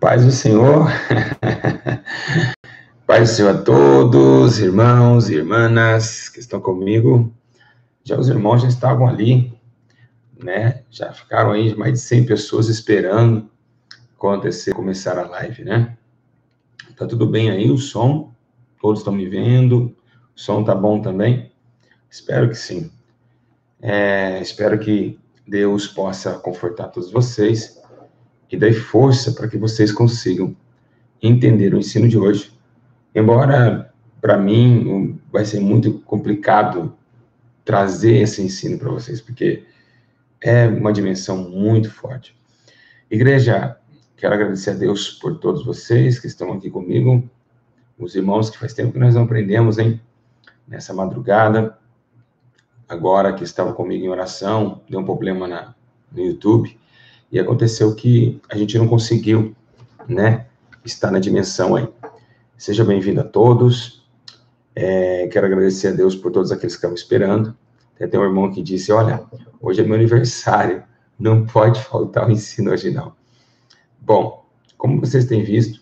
Paz do Senhor, paz do Senhor a todos, irmãos e irmãs que estão comigo. Já os irmãos já estavam ali, né? Já ficaram aí mais de 100 pessoas esperando começar a live, né? Tá tudo bem aí, o som? Todos estão me vendo? O som tá bom também? Espero que sim. Espero que Deus possa confortar todos vocês e dar força para que vocês consigam entender o ensino de hoje. Embora, para mim, vai ser muito complicado trazer esse ensino para vocês, porque é uma dimensão muito forte. Igreja, quero agradecer a Deus por todos vocês que estão aqui comigo, os irmãos que faz tempo que nós não aprendemos, hein? Nessa madrugada, agora que estava comigo em oração, deu um problema no YouTube, e aconteceu que a gente não conseguiu, né, estar na dimensão aí. Seja bem-vindo a todos. Quero agradecer a Deus por todos aqueles que estavam esperando. Tem um irmão que disse, olha, hoje é meu aniversário, não pode faltar o ensino hoje não. Bom, como vocês têm visto,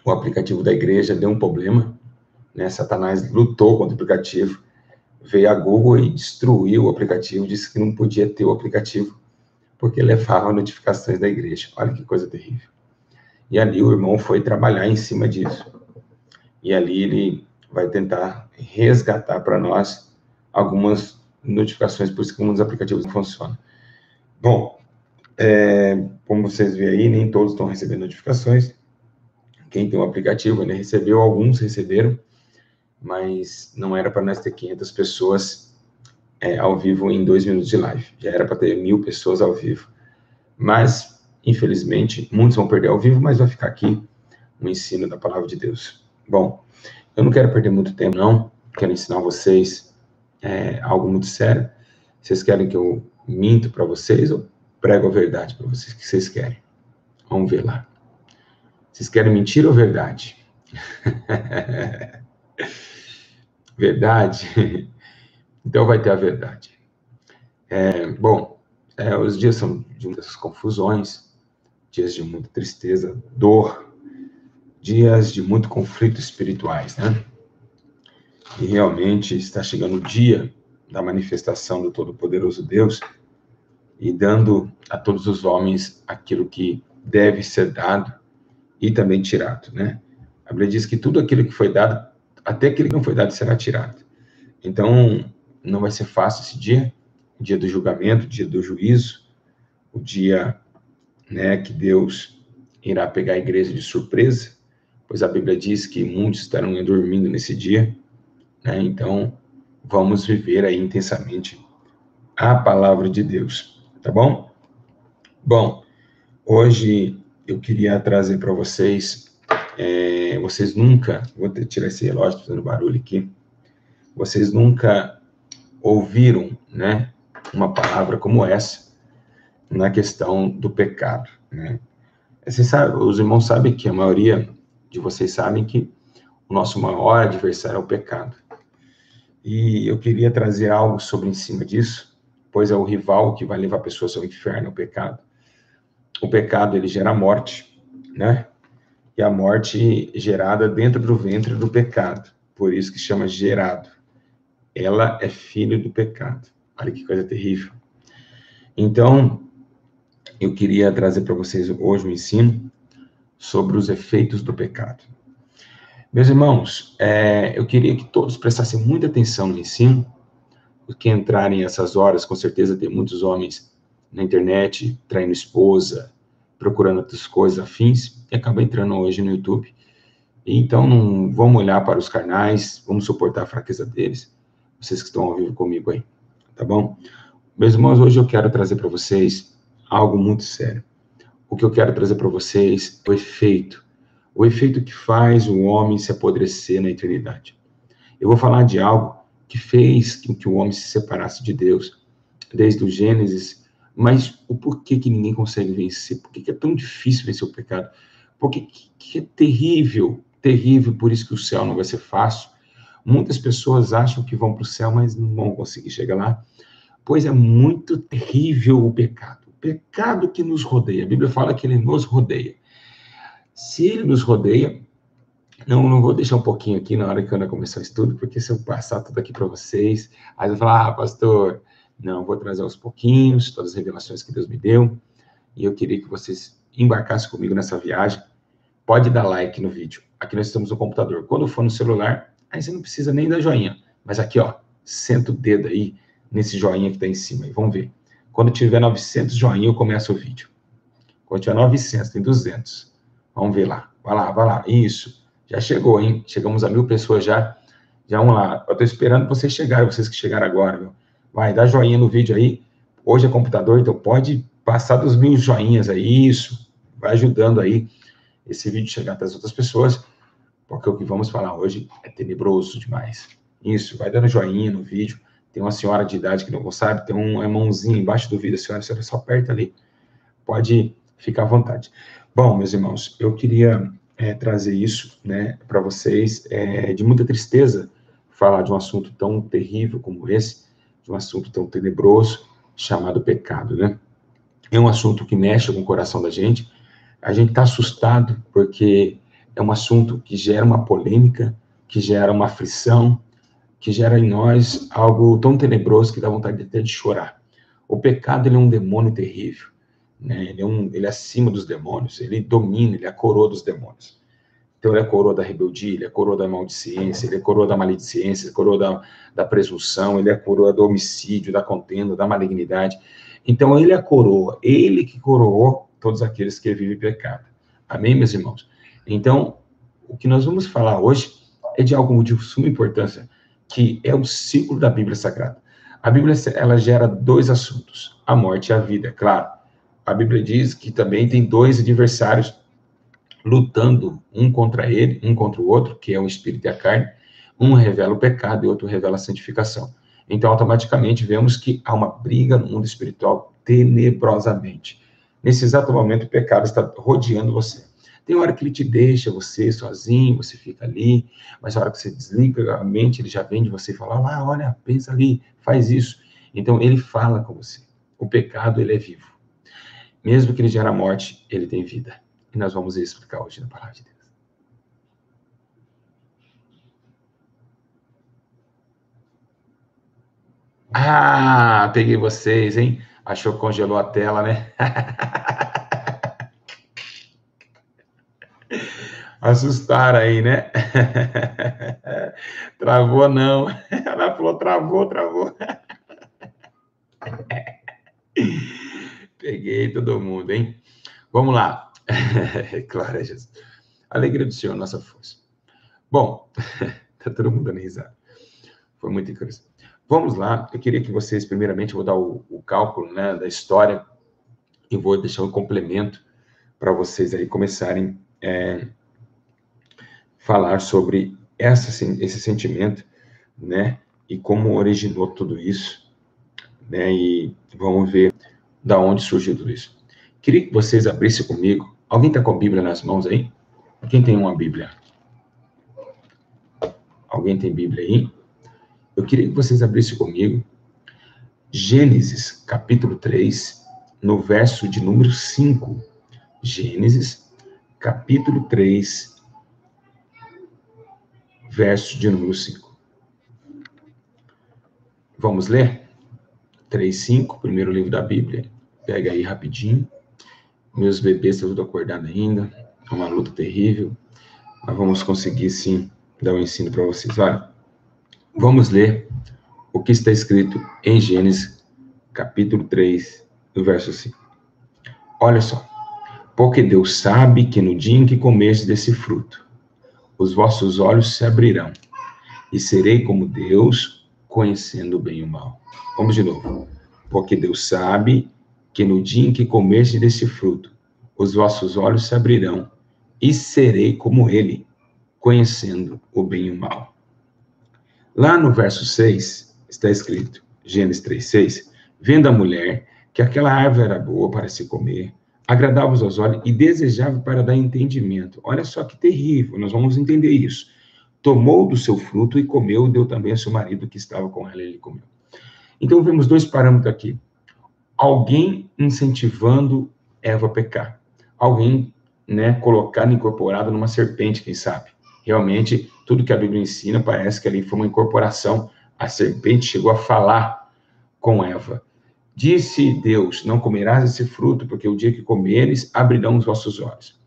o aplicativo da igreja deu um problema, né? Satanás lutou contra o aplicativo, veio a Google e destruiu o aplicativo, disse que não podia ter o aplicativo, porque levava notificações da igreja. Olha que coisa terrível. E ali o irmão foi trabalhar em cima disso. E ali ele vai tentar resgatar para nós algumas notificações, por isso que alguns aplicativos não funcionam. Bom, como vocês veem aí, nem todos estão recebendo notificações. Quem tem um aplicativo, ele recebeu, alguns receberam, mas não era para nós ter 500 pessoas ao vivo em 2 minutos de live. Já era para ter 1.000 pessoas ao vivo. Mas, infelizmente, muitos vão perder ao vivo, mas vai ficar aqui o ensino da palavra de Deus. Bom, eu não quero perder muito tempo, não. Quero ensinar vocês algo muito sério. Vocês querem que eu minto para vocês ou prego a verdade para vocês? O que vocês querem? Vamos ver lá. Vocês querem mentira ou verdade? Verdade? Então vai ter a verdade. Os dias são de muitas confusões, dias de muita tristeza, dor, dias de muito conflito espirituais, né? E realmente está chegando o dia da manifestação do Todo-Poderoso Deus e dando a todos os homens aquilo que deve ser dado e também tirado, né? A Bíblia diz que tudo aquilo que foi dado, até aquilo que não foi dado, será tirado. Então, não vai ser fácil esse dia, o dia do julgamento, o dia do juízo, o dia, né, que Deus irá pegar a igreja de surpresa, pois a Bíblia diz que muitos estarão dormindo nesse dia, né? Então, vamos viver aí intensamente a palavra de Deus, tá bom? Bom, hoje eu queria trazer para vocês, vocês nunca, vou tirar esse relógio, fazendo barulho aqui, vocês nunca ouviram, né, uma palavra como essa na questão do pecado, né? Os irmãos sabem que a maioria de vocês sabem que o nosso maior adversário é o pecado. E eu queria trazer algo sobre em cima disso, pois é o rival que vai levar pessoas ao inferno, o pecado. O pecado, ele gera morte, né? E a morte gerada dentro do ventre do pecado. Por isso que chama gerado. Ela é filho do pecado. Olha que coisa terrível. Então, eu queria trazer para vocês hoje um ensino sobre os efeitos do pecado. Meus irmãos, eu queria que todos prestassem muita atenção no ensino, porque entrarem essas horas, com certeza tem muitos homens na internet, traindo esposa, procurando outras coisas afins, e acabam entrando hoje no YouTube. Então, não vamos olhar para os carnais, vamos suportar a fraqueza deles, vocês que estão ao vivo comigo aí, tá bom? Meus irmãos, hoje eu quero trazer para vocês algo muito sério. O que eu quero trazer para vocês é o efeito que faz o homem se apodrecer na eternidade. Eu vou falar de algo que fez com que o homem se separasse de Deus, desde o Gênesis, mas o porquê que ninguém consegue vencer, por que é tão difícil vencer o pecado, porque que é terrível, por isso que o céu não vai ser fácil. Muitas pessoas acham que vão para o céu, mas não vão conseguir chegar lá, pois é muito terrível o pecado que nos rodeia. A Bíblia fala que ele nos rodeia. Se ele nos rodeia, não vou deixar um pouquinho aqui na hora que eu ainda começar o estudo, porque se eu passar tudo aqui para vocês, aí eu vou falar, pastor, não, vou trazer aos pouquinhos todas as revelações que Deus me deu, e eu queria que vocês embarcassem comigo nessa viagem. Pode dar like no vídeo. Aqui nós estamos no computador. Quando for no celular, aí você não precisa nem dar joinha. Mas aqui, ó, senta o dedo aí nesse joinha que está em cima. E vamos ver. Quando tiver 900 joinha, eu começo o vídeo. Quando tiver 900, tem 200. Vamos ver lá. Vai lá, vai lá. Isso. Já chegou, hein? Chegamos a 1000 pessoas já. Já vamos lá. Eu estou esperando vocês chegarem, vocês que chegaram agora. Viu? Vai, dá joinha no vídeo aí. Hoje é computador, então pode passar dos 1000 joinhas aí. Isso. Vai ajudando aí esse vídeo chegar até as outras pessoas, porque o que vamos falar hoje é tenebroso demais. Isso, vai dando joinha no vídeo. Tem uma senhora de idade que não sabe, tem uma mãozinha embaixo do vídeo, a senhora só aperta ali. Pode ficar à vontade. Bom, meus irmãos, eu queria trazer isso, né, para vocês. De muita tristeza falar de um assunto tão terrível como esse, de um assunto tão tenebroso, chamado pecado, né? É um assunto que mexe com o coração da gente. A gente está assustado porque é um assunto que gera uma polêmica, que gera uma aflição, que gera em nós algo tão tenebroso que dá vontade até de chorar. O pecado, ele é um demônio terrível, né? Ele é acima dos demônios, ele domina, ele é a coroa dos demônios. Então, ele é a coroa da rebeldia, ele é a coroa da maldicência, ele é a coroa da maledicência, ele é a coroa da presunção, ele é a coroa do homicídio, da contenda, da malignidade. Então, ele é a coroa, ele que coroou todos aqueles que vivem pecado. Amém, meus irmãos? Então, o que nós vamos falar hoje é de algo de suma importância, que é o ciclo da Bíblia Sagrada. A Bíblia, ela gera dois assuntos, a morte e a vida, claro. A Bíblia diz que também tem dois adversários lutando um contra ele, um contra o outro, que é o espírito e a carne. Um revela o pecado e o outro revela a santificação. Então, automaticamente, vemos que há uma briga no mundo espiritual tenebrosamente. Nesse exato momento, o pecado está rodeando você. Tem hora que ele te deixa você sozinho, você fica ali, mas a hora que você desliga a mente, ele já vem de você e fala, lá, olha, pensa ali, faz isso. Então, ele fala com você. O pecado, ele é vivo. Mesmo que ele gere a morte, ele tem vida. E nós vamos explicar hoje na palavra de Deus. Ah, peguei vocês, hein? Achou que congelou a tela, né? Assustaram aí, né? Travou não. Ela falou, travou. Peguei todo mundo, hein? Vamos lá. Glória a Jesus. Alegria do Senhor, nossa força. Bom, tá todo mundo dando risada. Foi muito interessante. Vamos lá. Eu queria que vocês, primeiramente, eu vou dar o cálculo, né, da história e vou deixar um complemento para vocês aí começarem falar sobre esse sentimento, né, e como originou tudo isso, né, e vamos ver da onde surgiu tudo isso. Queria que vocês abrissem comigo. Alguém está com a Bíblia nas mãos aí? Quem tem uma Bíblia? Alguém tem Bíblia aí? Eu queria que vocês abrissem comigo Gênesis, capítulo 3, no verso de número 5. Gênesis, capítulo 3, verso de número 5. Vamos ler? 3:5, primeiro livro da Bíblia. Pega aí rapidinho. Meus bebês estão tudo acordados ainda. É uma luta terrível. Mas vamos conseguir, sim, dar um ensino para vocês. Olha, vamos ler o que está escrito em Gênesis, capítulo 3, no verso 5. Olha só. Porque Deus sabe que no dia em que comerdes desse fruto, os vossos olhos se abrirão, e serei como Deus, conhecendo o bem e o mal. Vamos de novo. Porque Deus sabe que no dia em que comerdes desse fruto, os vossos olhos se abrirão, e serei como Ele, conhecendo o bem e o mal. Lá no verso 6, está escrito, Gênesis 3:6, vendo a mulher que aquela árvore era boa para se comer, agradável aos olhos e desejável para dar entendimento. Olha só que terrível, nós vamos entender isso. Tomou do seu fruto e comeu, deu também a seu marido que estava com ela, e ele comeu. Então, vemos dois parâmetros aqui. Alguém incentivando Eva a pecar. Alguém né, colocado, incorporado numa serpente, quem sabe. Realmente, tudo que a Bíblia ensina parece que ali foi uma incorporação. A serpente chegou a falar com Eva. Disse Deus, não comerás esse fruto, porque o dia que comeres, abrirão os vossos olhos.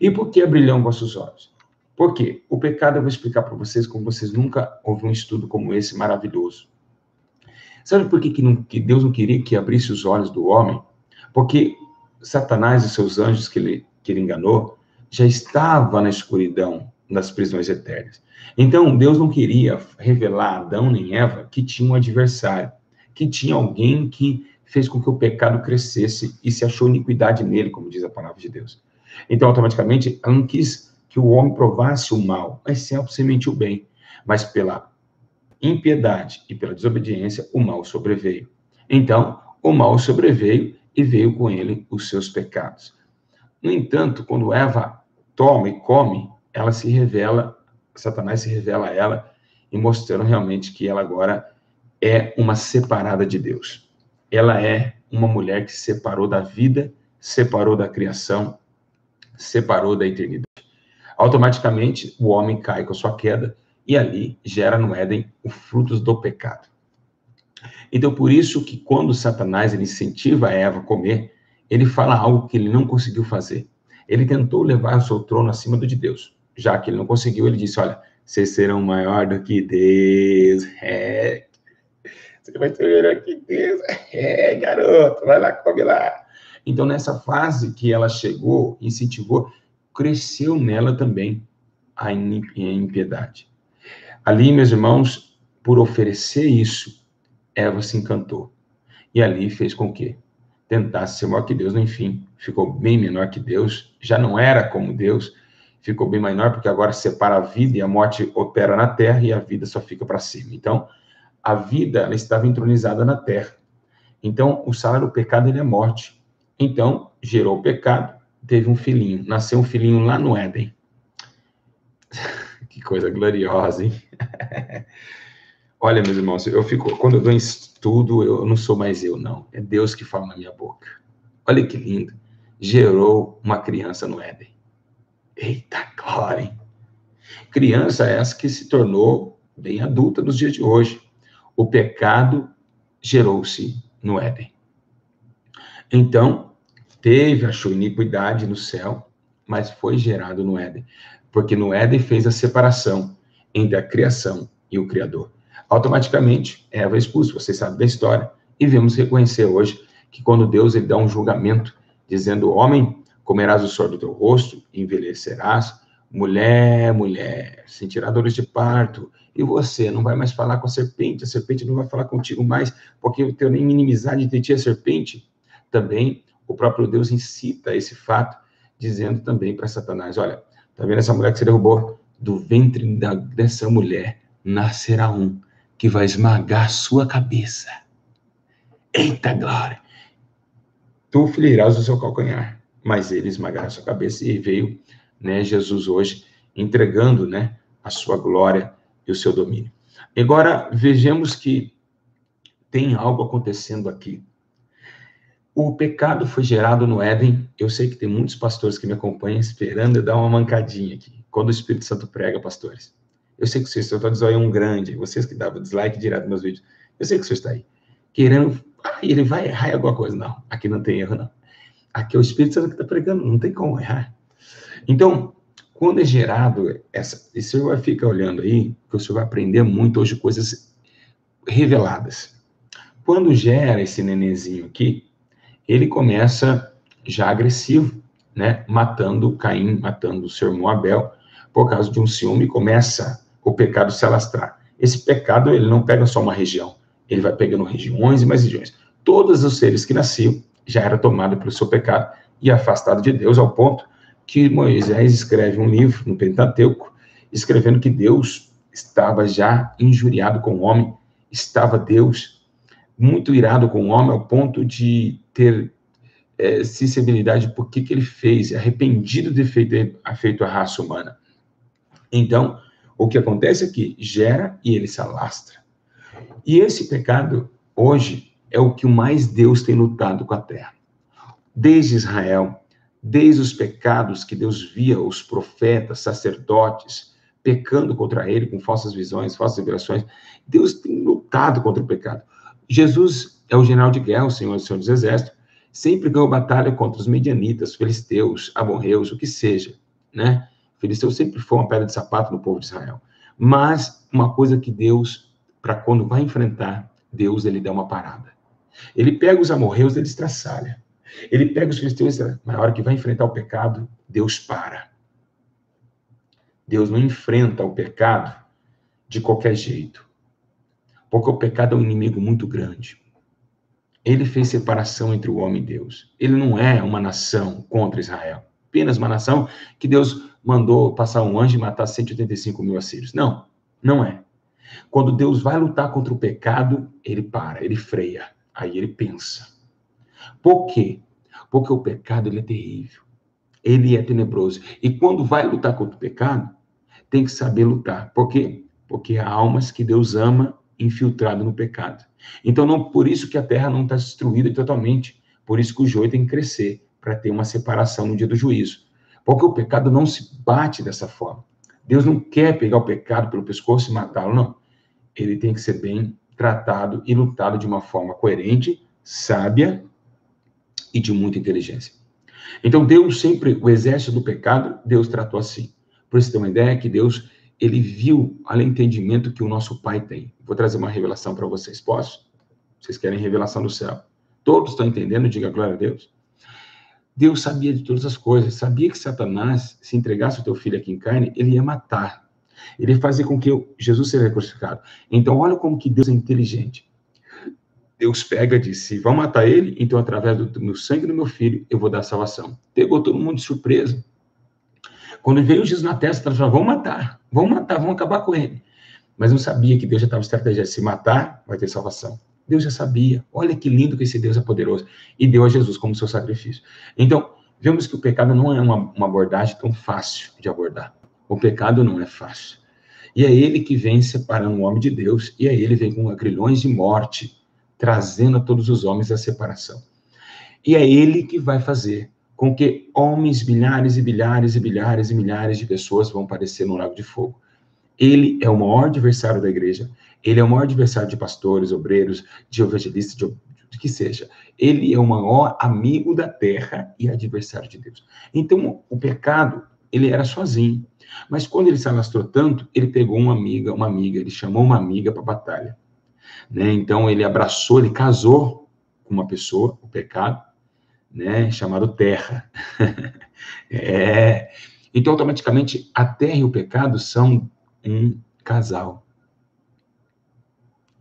E por que abrirão vossos olhos? Por quê? O pecado eu vou explicar para vocês, como vocês nunca ouviram um estudo como esse maravilhoso. Sabe por que Deus não queria que abrisse os olhos do homem? Porque Satanás e seus anjos que ele enganou, já estava na escuridão, nas prisões eternas. Então, Deus não queria revelar a Adão nem Eva que tinha um adversário, que tinha alguém que fez com que o pecado crescesse e se achou iniquidade nele, como diz a palavra de Deus. Então, automaticamente, ela não quis que o homem provasse o mal, mas sempre semente o bem. Mas pela impiedade e pela desobediência, o mal sobreveio. Então, o mal sobreveio e veio com ele os seus pecados. No entanto, quando Eva toma e come, ela se revela, Satanás se revela a ela e mostrando realmente que ela agora é uma separada de Deus. Ela é uma mulher que se separou da vida, separou da criação, separou da eternidade. Automaticamente, o homem cai com a sua queda e ali gera no Éden os frutos do pecado. Então, por isso que quando Satanás ele incentiva a Eva a comer, ele fala algo que ele não conseguiu fazer. Ele tentou levar o seu trono acima do de Deus. Já que ele não conseguiu, ele disse, olha, vocês serão maior do que Deus. Você vai ser maior que Deus. Garoto, vai lá, come lá. Então, nessa fase que ela chegou, incentivou, cresceu nela também a impiedade. Ali, meus irmãos, por oferecer isso, Eva se encantou. E ali fez com que tentasse ser maior que Deus. No enfim, ficou bem menor que Deus. Já não era como Deus. Ficou bem menor, porque agora separa a vida e a morte opera na terra e a vida só fica para cima. Então, a vida ela estava entronizada na terra. Então, o salário do pecado ele é morte. Então, gerou o pecado, teve um filhinho. Nasceu um filhinho lá no Éden. Que coisa gloriosa, hein? Olha, meus irmãos, quando eu dou estudo, eu não sou mais eu, não. É Deus que fala na minha boca. Olha que lindo. Gerou uma criança no Éden. Eita glória, hein? Criança essa que se tornou bem adulta nos dias de hoje. O pecado gerou-se no Éden. Então, achou iniquidade no céu, mas foi gerado no Éden. Porque no Éden fez a separação entre a criação e o Criador. Automaticamente, Eva é expulsa, vocês sabem da história, e vemos reconhecer hoje que quando Deus ele dá um julgamento, dizendo, homem, comerás o suor do teu rosto, envelhecerás, mulher, sentirá dores de parto, e você não vai mais falar com a serpente não vai falar contigo mais, porque eu tenho nem inimizade de ti a serpente. Também, o próprio Deus incita esse fato, dizendo também para Satanás, olha, tá vendo essa mulher que você derrubou? Do ventre dessa mulher nascerá um que vai esmagar sua cabeça. Eita glória! Tu ferirás o seu calcanhar, mas ele esmagará sua cabeça. E veio, né, Jesus hoje entregando, né, a sua glória e o seu domínio. Agora, vejamos que tem algo acontecendo aqui. O pecado foi gerado no Éden. Eu sei que tem muitos pastores que me acompanham esperando eu dar uma mancadinha aqui, quando o Espírito Santo prega, pastores. Eu sei que vocês estão de zóio grande, vocês que davam dislike direto nos meus vídeos. Eu sei que você está aí, querendo, ele vai errar em alguma coisa. Não, aqui não tem erro, não. Aqui é o Espírito Santo que está pregando, não tem como errar. Então, quando é gerado, e o senhor vai ficar olhando aí, que o senhor vai aprender muito hoje coisas reveladas. Quando gera esse nenenzinho aqui, ele começa já agressivo, né? Matando Caim, matando o seu irmão Abel, por causa de um ciúme, começa o pecado se alastrar. Esse pecado, ele não pega só uma região, ele vai pegando regiões e mais regiões. Todos os seres que nasciam já eram tomados pelo seu pecado e afastados de Deus, ao ponto que Moisés escreve um livro no Pentateuco, escrevendo que Deus estava já injuriado com o homem, estava Deus muito irado com o homem, ao ponto de ter sensibilidade por que ele fez, arrependido de ter feito a raça humana. Então, o que acontece é que gera e ele se alastra. E esse pecado, hoje, é o que mais Deus tem lutado com a terra. Desde Israel, desde os pecados que Deus via os profetas, sacerdotes, pecando contra ele com falsas visões, falsas revelações. Deus tem lutado contra o pecado. Jesus é o general de guerra, o Senhor dos Exércitos, sempre ganhou batalha contra os medianitas, filisteus, amorreus, o que seja, né? Filisteu sempre foi uma pedra de sapato no povo de Israel. Mas uma coisa que Deus, para quando vai enfrentar, Deus, ele dá uma parada. Ele pega os amorreus, ele estraçalha. Ele pega os filisteus, mas na hora que vai enfrentar o pecado, Deus para. Deus não enfrenta o pecado de qualquer jeito. Porque o pecado é um inimigo muito grande. Ele fez separação entre o homem e Deus. Ele não é uma nação contra Israel. Apenas uma nação que Deus mandou passar um anjo e matar 185 mil assírios. Não, não é. Quando Deus vai lutar contra o pecado, ele para, ele freia. Aí ele pensa. Por quê? Porque o pecado, ele é terrível. Ele é tenebroso. E quando vai lutar contra o pecado, tem que saber lutar. Por quê? Porque há almas que Deus ama infiltrado no pecado. Então, não, por isso que a terra não está destruída totalmente. Por isso que o joio tem que crescer, para ter uma separação no dia do juízo. Porque o pecado não se bate dessa forma. Deus não quer pegar o pecado pelo pescoço e matá-lo, não. Ele tem que ser bem tratado e lutado de uma forma coerente, sábia e de muita inteligência. Então, Deus sempre, o exército do pecado, Deus tratou assim. Para você ter uma ideia, que Deus, ele viu além do entendimento que o nosso Pai tem. Vou trazer uma revelação para vocês, posso? Vocês querem revelação do céu? Todos estão entendendo? Diga glória a Deus. Deus sabia de todas as coisas. Sabia que Satanás, se entregasse o teu filho aqui em carne, ele ia matar. Ele ia fazer com que Jesus seja crucificado. Então, olha como que Deus é inteligente. Deus pega e disse, vão matar ele, então através do meu sangue do meu filho, eu vou dar salvação. Pegou todo mundo de surpresa. Quando veio Jesus na testa, falou, vão matar, vão acabar com ele. Mas não sabia que Deus já estava estrategizando, se matar, vai ter salvação. Deus já sabia, olha que lindo que esse Deus é poderoso. E deu a Jesus como seu sacrifício. Então, vemos que o pecado não é uma abordagem tão fácil de abordar. O pecado não é fácil. E é ele que vem separando o homem de Deus, e é ele que vem com agrilhões de morte, trazendo a todos os homens a separação. E é ele que vai fazer com que homens, milhares e bilhares e bilhares e milhares de pessoas vão aparecer no lago de fogo. Ele é o maior adversário da igreja, ele é o maior adversário de pastores, obreiros, de evangelistas, de que seja. Ele é o maior amigo da terra e adversário de Deus. Então, o pecado, ele era sozinho. Mas quando ele se alastrou tanto, ele pegou uma amiga, ele chamou uma amiga para a batalha. Né? Então, ele abraçou, ele casou com uma pessoa, o pecado, né? Chamado terra. Então, automaticamente, a terra e o pecado são um casal.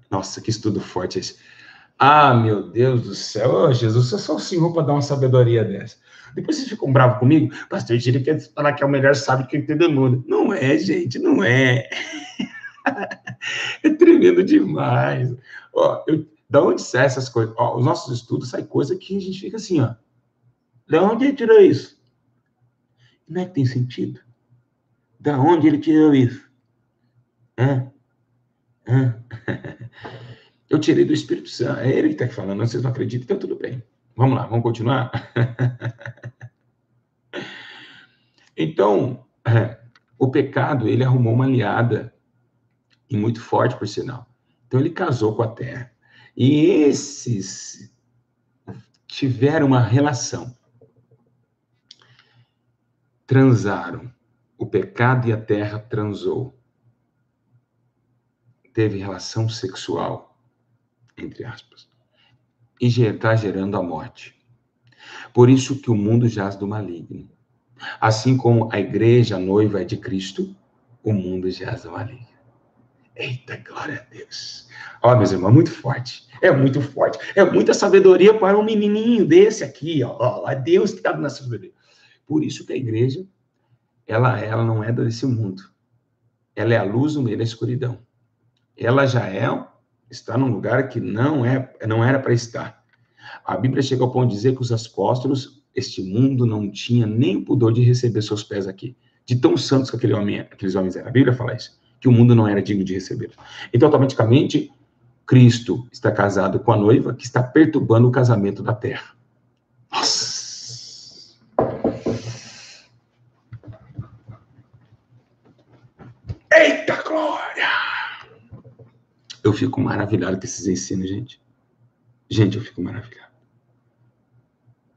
Nossa, que estudo forte esse. Ah, meu Deus do céu, oh, Jesus, só o Senhor para dar uma sabedoria dessa. Depois vocês ficam bravos comigo, pastor Gíria quer falar que é o melhor sábio que entende o mundo. Não é, gente, não é. É tremendo demais. Ó, da onde saem essas coisas? Ó, os nossos estudos saem coisa que a gente fica assim, ó. Da onde ele tirou isso? Não é que tem sentido? Da onde ele tirou isso? Eu tirei do Espírito Santo. É ele que está falando, vocês não acreditam, então tudo bem. Vamos lá, vamos continuar? Então, o pecado, ele arrumou uma aliada, e muito forte, por sinal. Então, ele casou com a terra. E esses tiveram uma relação. Transaram. O pecado e a terra transou. Teve relação sexual, entre aspas. E está gerando a morte. Por isso que o mundo jaz do maligno. Assim como a igreja, a noiva é de Cristo, o mundo jaz do maligno. Eita, glória a Deus. Ó, meus irmãos, muito forte. É muito forte. É muita sabedoria para um menininho desse aqui, ó. É Deus que está dando essa sabedoria. Por isso que a igreja, ela não é desse mundo. Ela é a luz no meio da escuridão. Ela já está num lugar que não era para estar. A Bíblia chega ao ponto de dizer que os apóstolos, este mundo não tinha nem o pudor de receber seus pés aqui. De tão santos que aqueles homens eram. A Bíblia fala isso. Que o mundo não era digno de receber. Então, automaticamente, Cristo está casado com a noiva que está perturbando o casamento da terra. Nossa! eita glória! Eu fico maravilhado com esses ensinos, gente. Gente, eu fico maravilhado.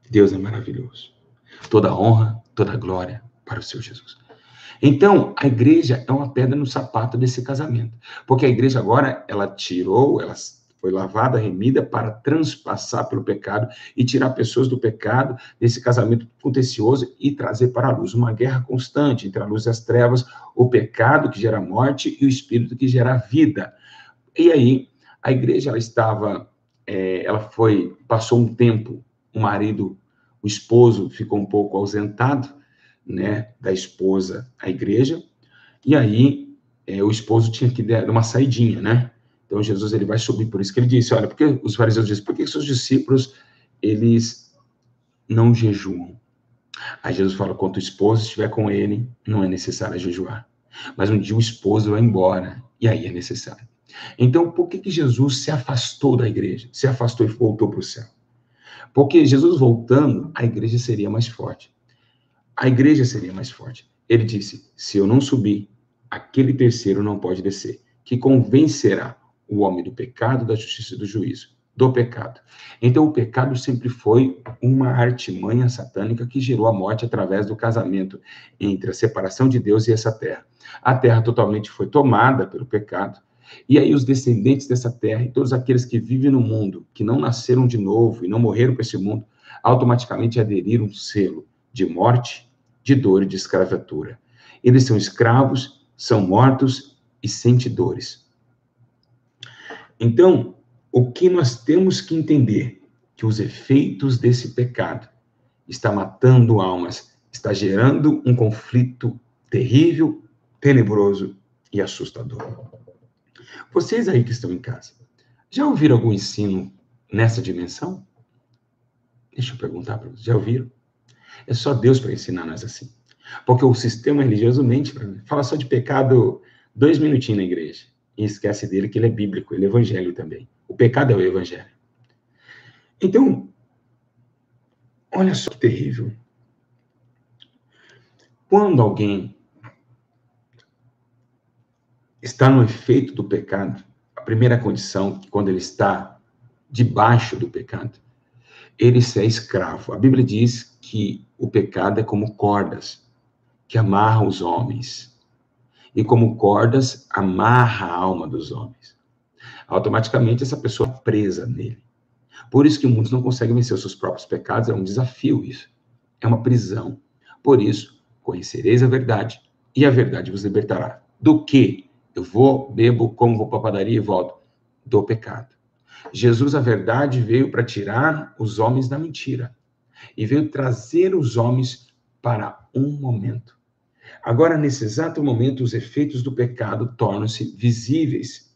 Deus é maravilhoso. Toda honra, toda glória para o Senhor Jesus. Então, a igreja é uma pedra no sapato desse casamento. Porque a igreja agora, ela foi lavada, remida para transpassar pelo pecado e tirar pessoas do pecado, desse casamento contencioso e trazer para a luz uma guerra constante entre a luz e as trevas, o pecado que gera morte e o espírito que gera vida. E aí, a igreja, passou um tempo, o esposo ficou um pouco ausentado, né, da esposa à igreja, e aí o esposo tinha que dar uma saidinha, né? Então Jesus ele vai subir, por isso que ele disse, olha, porque os fariseus dizem, por que seus discípulos eles não jejuam? Aí Jesus fala, quando o esposo estiver com ele, não é necessário jejuar. Mas um dia o esposo vai embora, e aí é necessário. Então, por que Jesus se afastou da igreja? Se afastou e voltou para o céu? Porque Jesus voltando, a igreja seria mais forte. A igreja seria mais forte. Ele disse, se eu não subir, aquele terceiro não pode descer, que convencerá o homem do pecado, da justiça e do juízo. Do pecado. Então, o pecado sempre foi uma artimanha satânica que gerou a morte através do casamento entre a separação de Deus e essa terra. A terra totalmente foi tomada pelo pecado, e aí os descendentes dessa terra e todos aqueles que vivem no mundo, que não nasceram de novo e não morreram para esse mundo, automaticamente aderiram um selo de morte, de dor e de escravatura. Eles são escravos, são mortos e sentem dores. Então, o que nós temos que entender? Que os efeitos desse pecado está matando almas, está gerando um conflito terrível, tenebroso e assustador. Vocês aí que estão em casa, já ouviram algum ensino nessa dimensão? Deixa eu perguntar para vocês, já ouviram? É só Deus para ensinar nós assim. Porque o sistema religioso mente para mim. Fala só de pecado 2 minutinhos na igreja. E esquece dele que ele é bíblico, ele é evangelho também. O pecado é o evangelho. Então, olha só que terrível. Quando alguém está no efeito do pecado, a primeira condição, quando ele está debaixo do pecado, ele é escravo. A Bíblia diz que o pecado é como cordas que amarram os homens. E como cordas, amarra a alma dos homens. Automaticamente, essa pessoa é presa nele. Por isso que muitos não conseguem vencer os seus próprios pecados, é um desafio isso. É uma prisão. Por isso, conhecereis a verdade, e a verdade vos libertará. Do que? Eu vou, bebo, como, vou para a padaria e volto. Do pecado. Jesus, a verdade, veio para tirar os homens da mentira. E veio trazer os homens para um momento. Agora, nesse exato momento, os efeitos do pecado tornam-se visíveis.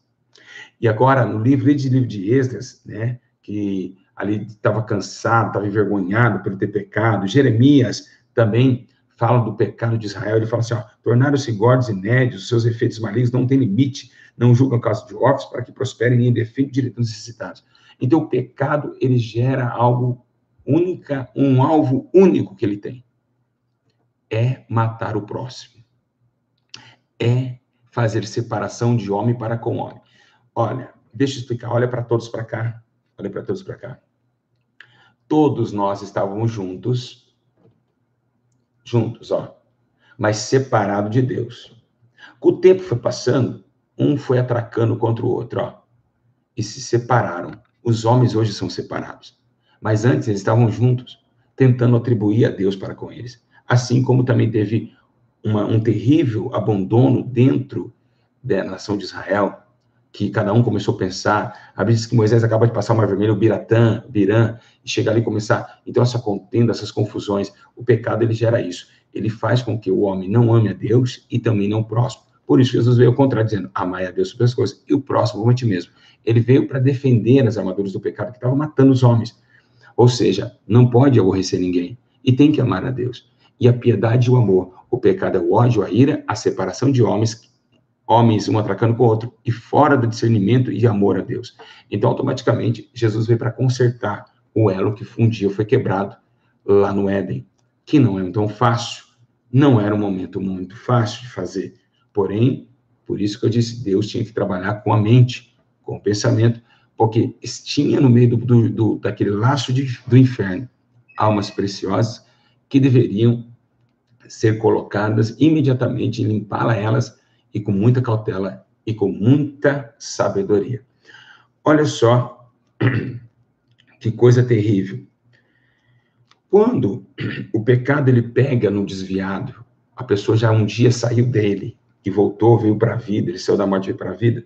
E agora, no livro de Esdras, né, que ali estava cansado, estava envergonhado por ter pecado, Jeremias também fala do pecado de Israel, ele fala assim, ó, tornaram-se gordos e nédios, seus efeitos malignos não têm limite, não julgam caso de órfãos para que prosperem em defeito de direitos necessitados. Então, o pecado, ele gera algo única, um alvo único que ele tem. É matar o próximo. É fazer separação de homem para com homem. Olha, deixa eu explicar, olha para todos para cá, olha para todos para cá. Todos nós estávamos juntos, ó, mas separado de Deus. Com o tempo foi passando, um foi atracando contra o outro, ó, e se separaram. Os homens hoje são separados, mas antes eles estavam juntos, tentando atribuir a Deus para com eles. Assim como também teve um terrível abandono dentro da nação de Israel, que cada um começou a pensar. A Bíblia diz que Moisés acaba de passar o Mar Vermelho, o Birã, e chegar ali e começar. Então, essa contenda, essas confusões, o pecado, ele gera isso. Ele faz com que o homem não ame a Deus e também não o próximo. Por isso, Jesus veio ao contrário, dizendo, amai a Deus sobre as coisas, e o próximo como a ti mesmo. Ele veio para defender as armaduras do pecado que estavam matando os homens. Ou seja, não pode aborrecer ninguém, e tem que amar a Deus. E a piedade e o amor. O pecado é o ódio, a ira, a separação de homens um atracando com o outro, e fora do discernimento e amor a Deus. Então, automaticamente, Jesus veio para consertar o elo que um dia foi quebrado lá no Éden, que não é tão fácil, não era um momento muito fácil de fazer, porém, Por isso que eu disse, Deus tinha que trabalhar com a mente, com o pensamento, porque tinha no meio daquele laço do inferno almas preciosas que deveriam ser colocadas imediatamente, limpá-las elas, e com muita cautela e com muita sabedoria. Olha só que coisa terrível. Quando o pecado ele pega no desviado, a pessoa já um dia saiu dele e voltou, veio para a vida, ele saiu da morte e veio para a vida.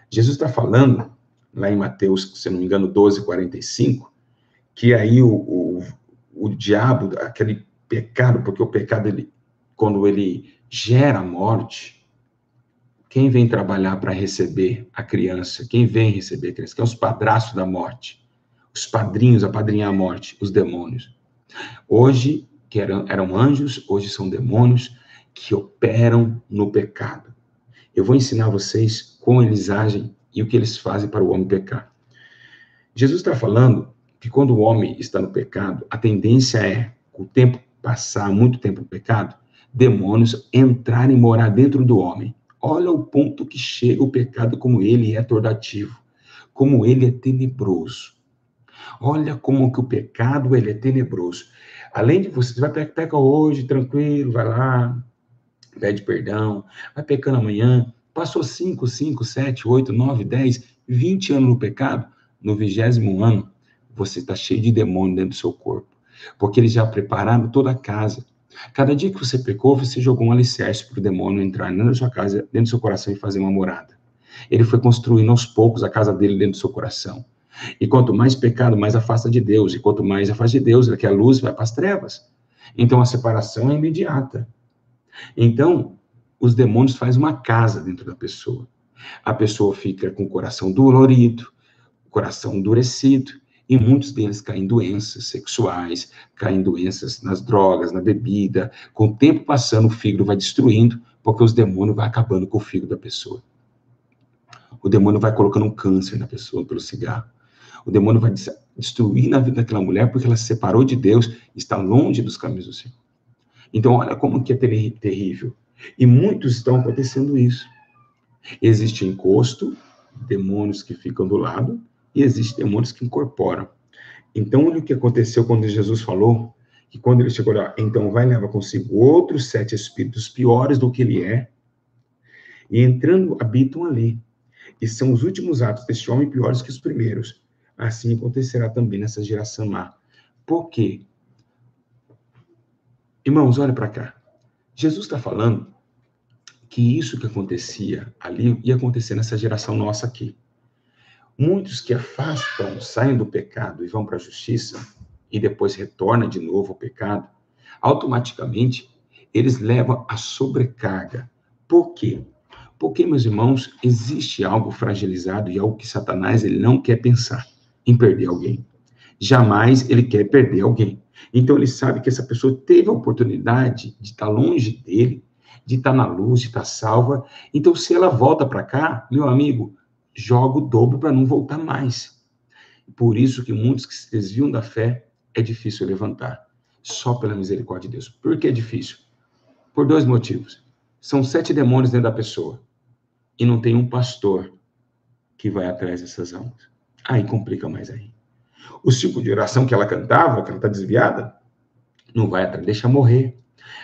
Jesus está falando, lá em Mateus, se não me engano, 12:45, que aí o diabo, aquele pecado, porque o pecado, quando ele gera morte, quem vem trabalhar para receber a criança? Quem vem receber a criança? Quem é os padrastos da morte? Os padrinhos, apadrinhar a morte, os demônios. Hoje, que eram anjos, hoje são demônios que operam no pecado. Eu vou ensinar vocês como eles agem e o que eles fazem para o homem pecar. Jesus está falando que quando o homem está no pecado, a tendência é, com o tempo passar muito tempo no pecado, demônios entrarem e morar dentro do homem. Olha o ponto que chega o pecado, como ele é atordoativo, como ele é tenebroso. Olha como que o pecado ele é tenebroso. Além de você vai pecar hoje, tranquilo, vai lá, pede perdão, vai pecando amanhã, passou 5, 7, 8, 9, 10, 20 anos no pecado, no 20º ano, você está cheio de demônio dentro do seu corpo, porque eles já prepararam toda a casa. Cada dia que você pecou, você jogou um alicerce para o demônio entrar dentro da sua casa, dentro do seu coração e fazer uma morada. Ele foi construindo aos poucos a casa dele dentro do seu coração. E quanto mais pecado, mais afasta de Deus. E quanto mais afasta de Deus, é que a luz vai para as trevas. Então a separação é imediata. Então, os demônios fazem uma casa dentro da pessoa. A pessoa fica com o coração dolorido, o coração endurecido, e muitos deles caem em doenças sexuais, caem em doenças nas drogas, na bebida. Com o tempo passando, o fígado vai destruindo, porque os demônios vão acabando com o fígado da pessoa. O demônio vai colocando um câncer na pessoa pelo cigarro. O demônio vai destruir na vida daquela mulher porque ela se separou de Deus, está longe dos caminhos do Senhor. Então, olha como que é terrível. E muitos estão acontecendo isso. Existe encosto, demônios que ficam do lado, e existem demônios que incorporam. Então, olha o que aconteceu quando Jesus falou, que quando ele chegou lá, então vai levar consigo outros 7 espíritos piores do que ele é, e entrando, habitam ali. E são os últimos atos deste homem piores que os primeiros. Assim acontecerá também nessa geração má. Por quê? Irmãos, olha para cá. Jesus está falando que isso que acontecia ali ia acontecer nessa geração nossa aqui. Muitos que afastam, saem do pecado e vão para a justiça, e depois retornam de novo ao pecado, automaticamente eles levam a sobrecarga. Por quê? Porque, meus irmãos, existe algo fragilizado e algo que Satanás ele não quer pensar em perder alguém. Jamais ele quer perder alguém. Então ele sabe que essa pessoa teve a oportunidade de estar longe dele, de estar na luz, de estar salva. Então se ela volta para cá, meu amigo, joga o dobro para não voltar mais. Por isso que muitos que se desviam da fé, é difícil levantar. Só pela misericórdia de Deus. Por que é difícil? Por 2 motivos. São 7 demônios dentro da pessoa. E não tem um pastor que vai atrás dessas almas. Aí complica mais aí. O tipo de oração que ela cantava, que ela está desviada, não vai atrás, deixa morrer.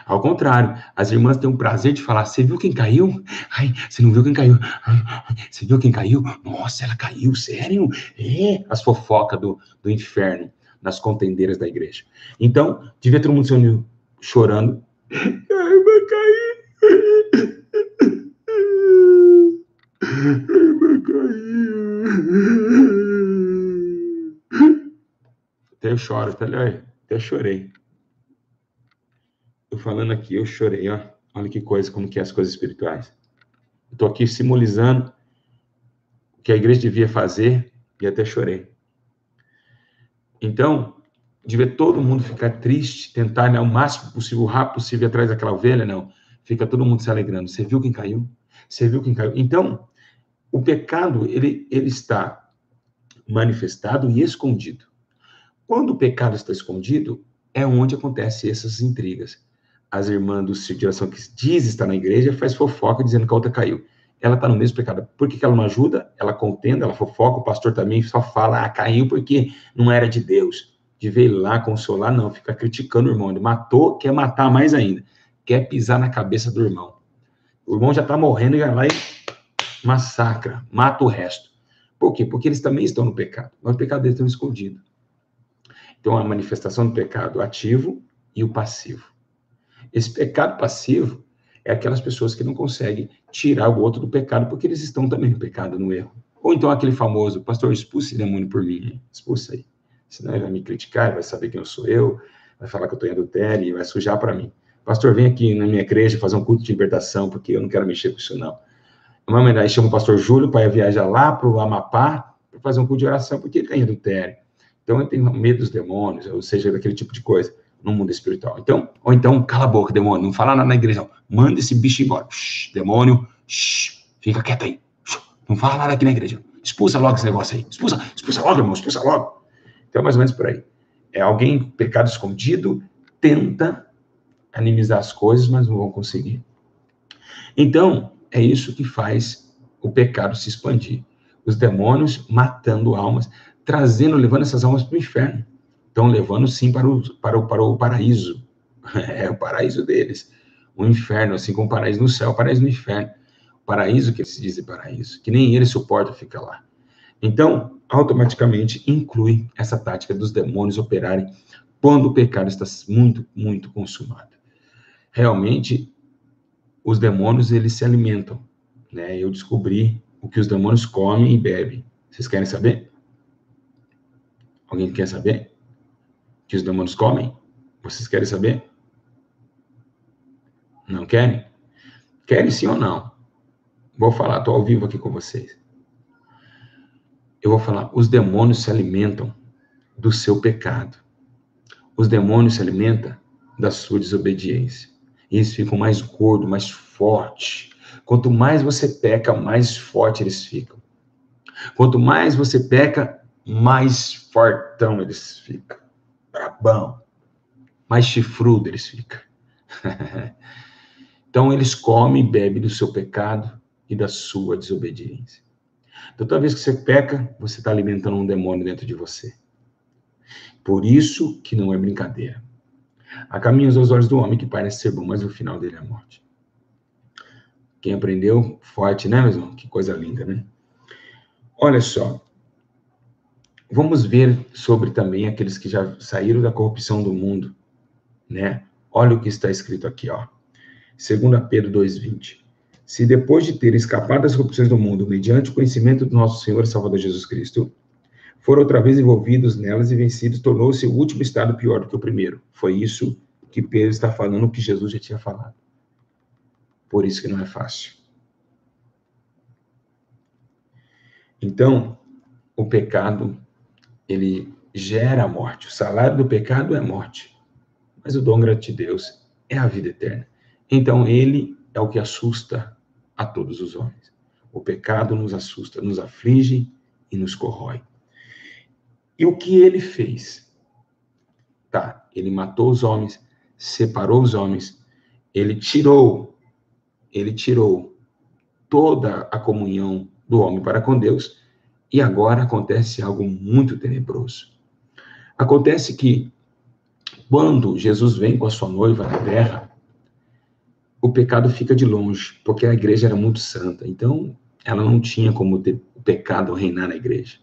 Ao contrário, as irmãs têm o prazer de falar, você viu quem caiu? Ai, você não viu quem caiu? Ai, você viu quem caiu? Nossa, ela caiu, sério? É, as fofocas do inferno nas contendeiras da igreja. Então, devia todo mundo se unindo, chorando. Ai, vai cair. Vai cair. Até eu choro, até chorei. Tô falando aqui, eu chorei, ó. Olha que coisa, como que é as coisas espirituais. Eu tô aqui simbolizando o que a igreja devia fazer e até chorei. Então, devia todo mundo ficar triste, tentar, né, o máximo possível, o rápido possível, atrás daquela ovelha, não. Fica todo mundo se alegrando. Você viu quem caiu? Você viu quem caiu? Então, o pecado, ele está manifestado e escondido. Quando o pecado está escondido, é onde acontecem essas intrigas. As irmãs do Círculo de Oração que diz estar na igreja, faz fofoca dizendo que a outra caiu. ela está no mesmo pecado. Por que ela não ajuda? Ela contenda, ela fofoca, o pastor também só fala, caiu porque não era de Deus. De ver ele lá, consolar, não, fica criticando o irmão. Ele matou, quer matar mais ainda. Quer pisar na cabeça do irmão. O irmão já está morrendo e vai lá e massacra, mata o resto. Por quê? Porque eles também estão no pecado. Mas o pecado deles está escondido. Então, a manifestação do pecado ativo e o passivo. Esse pecado passivo é aquelas pessoas que não conseguem tirar o outro do pecado porque eles estão também no pecado, no erro. Ou então aquele famoso, pastor, expulse esse demônio por mim. Expulsa aí. Senão ele vai me criticar, vai saber quem eu sou eu, vai falar que eu estou em adultério e vai sujar para mim. Pastor, vem aqui na minha igreja fazer um culto de libertação, porque eu não quero mexer com isso, não. Aí chama o pastor Júlio para viajar lá para o Amapá para fazer um culto de oração, porque ele está em adultério. Então, ele tem medo dos demônios, ou seja, daquele tipo de coisa, no mundo espiritual. Então, ou então, cala a boca, demônio, não fala nada na igreja, não. Manda esse bicho embora. Shhh, demônio, shhh, fica quieto aí. Não fala nada aqui na igreja. Expulsa logo esse negócio aí. Expulsa logo, irmão, expulsa logo. Então, mais ou menos por aí. É alguém, pecado escondido, tenta animizar as coisas, mas não vão conseguir. Então, é isso que faz o pecado se expandir. Os demônios matando almas, levando essas almas para o inferno. Então, levando, sim, para o paraíso. É o paraíso deles. O inferno, assim como o paraíso no céu, o paraíso no inferno. O paraíso que eles dizem paraíso, que nem ele suporta ficar lá. Então, automaticamente, inclui essa tática dos demônios operarem quando o pecado está muito, muito consumado. Realmente, os demônios, eles se alimentam. Né? Eu descobri o que os demônios comem e bebem. Vocês querem saber? Alguém quer saber? O que os demônios comem? Vocês querem saber? Não querem? Querem sim ou não? Vou falar, estou ao vivo aqui com vocês. Eu vou falar, os demônios se alimentam do seu pecado. Os demônios se alimentam da sua desobediência. E eles ficam mais gordos, mais fortes. Quanto mais você peca, mais forte eles ficam. Quanto mais você peca, mais fortão eles ficam. Brabão. Mais chifrudo eles ficam. Então, eles comem e bebem do seu pecado e da sua desobediência. Então, toda vez que você peca, você está alimentando um demônio dentro de você. Por isso que não é brincadeira. Há caminhos aos olhos do homem que parece ser bom, mas o final dele é a morte. Quem aprendeu, forte, né, meu irmão? Que coisa linda, né? Olha só. Vamos ver sobre também aqueles que já saíram da corrupção do mundo, né? Olha o que está escrito aqui, ó. 2 Pedro 2,20. Se depois de ter escapado das corrupções do mundo, mediante o conhecimento do nosso Senhor e Salvador Jesus Cristo, foram outra vez envolvidos nelas e vencidos, tornou-se o último estado pior do que o primeiro. Foi isso que Pedro está falando, o que Jesus já tinha falado. Por isso que não é fácil. Então, o pecado, ele gera a morte. O salário do pecado é a morte. Mas o dom gratuito de Deus é a vida eterna. Então, ele é o que assusta a todos os homens. O pecado nos assusta, nos aflige e nos corrói. E o que ele fez? Tá, ele matou os homens, separou os homens, ele tirou toda a comunhão do homem para com Deus, e agora acontece algo muito tenebroso. Acontece que, quando Jesus vem com a sua noiva na terra, o pecado fica de longe, porque a igreja era muito santa, então ela não tinha como ter o pecado reinar na igreja.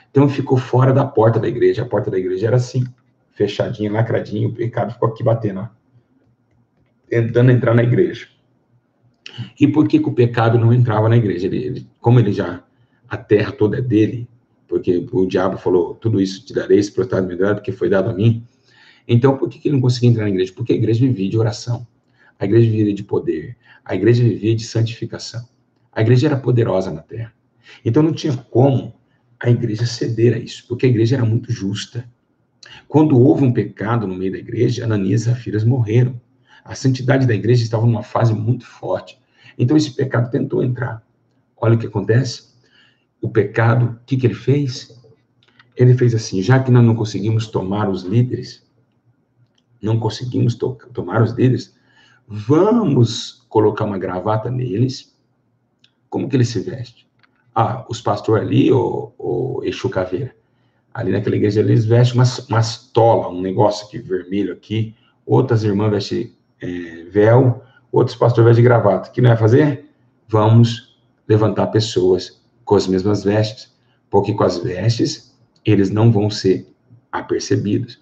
Então ficou fora da porta da igreja, a porta da igreja era assim, fechadinha, lacradinha, o pecado ficou aqui batendo, ó, tentando entrar na igreja. E por que o pecado não entrava na igreja? Como a terra toda é dele, porque o diabo falou, tudo isso te darei, esse protado me dará, porque foi dado a mim. Então, por que ele não conseguia entrar na igreja? Porque a igreja vivia de oração, a igreja vivia de poder, a igreja vivia de santificação. A igreja era poderosa na terra. Então, não tinha como a igreja ceder a isso, porque a igreja era muito justa. Quando houve um pecado no meio da igreja, Ananias e Safiras morreram. A santidade da igreja estava numa fase muito forte. Então, esse pecado tentou entrar. Olha o que acontece. O pecado, o que ele fez? Ele fez assim, já que nós não conseguimos tomar os líderes, vamos colocar uma gravata neles, Como que ele se veste? Os pastores ali, o Exu Caveira, ali naquela igreja eles vestem umas tolas, um negócio aqui vermelho aqui, outras irmãs vestem véu, outros pastores vestem gravata. O que não vai fazer? Vamos levantar pessoas com as mesmas vestes, porque com as vestes eles não vão ser apercebidos.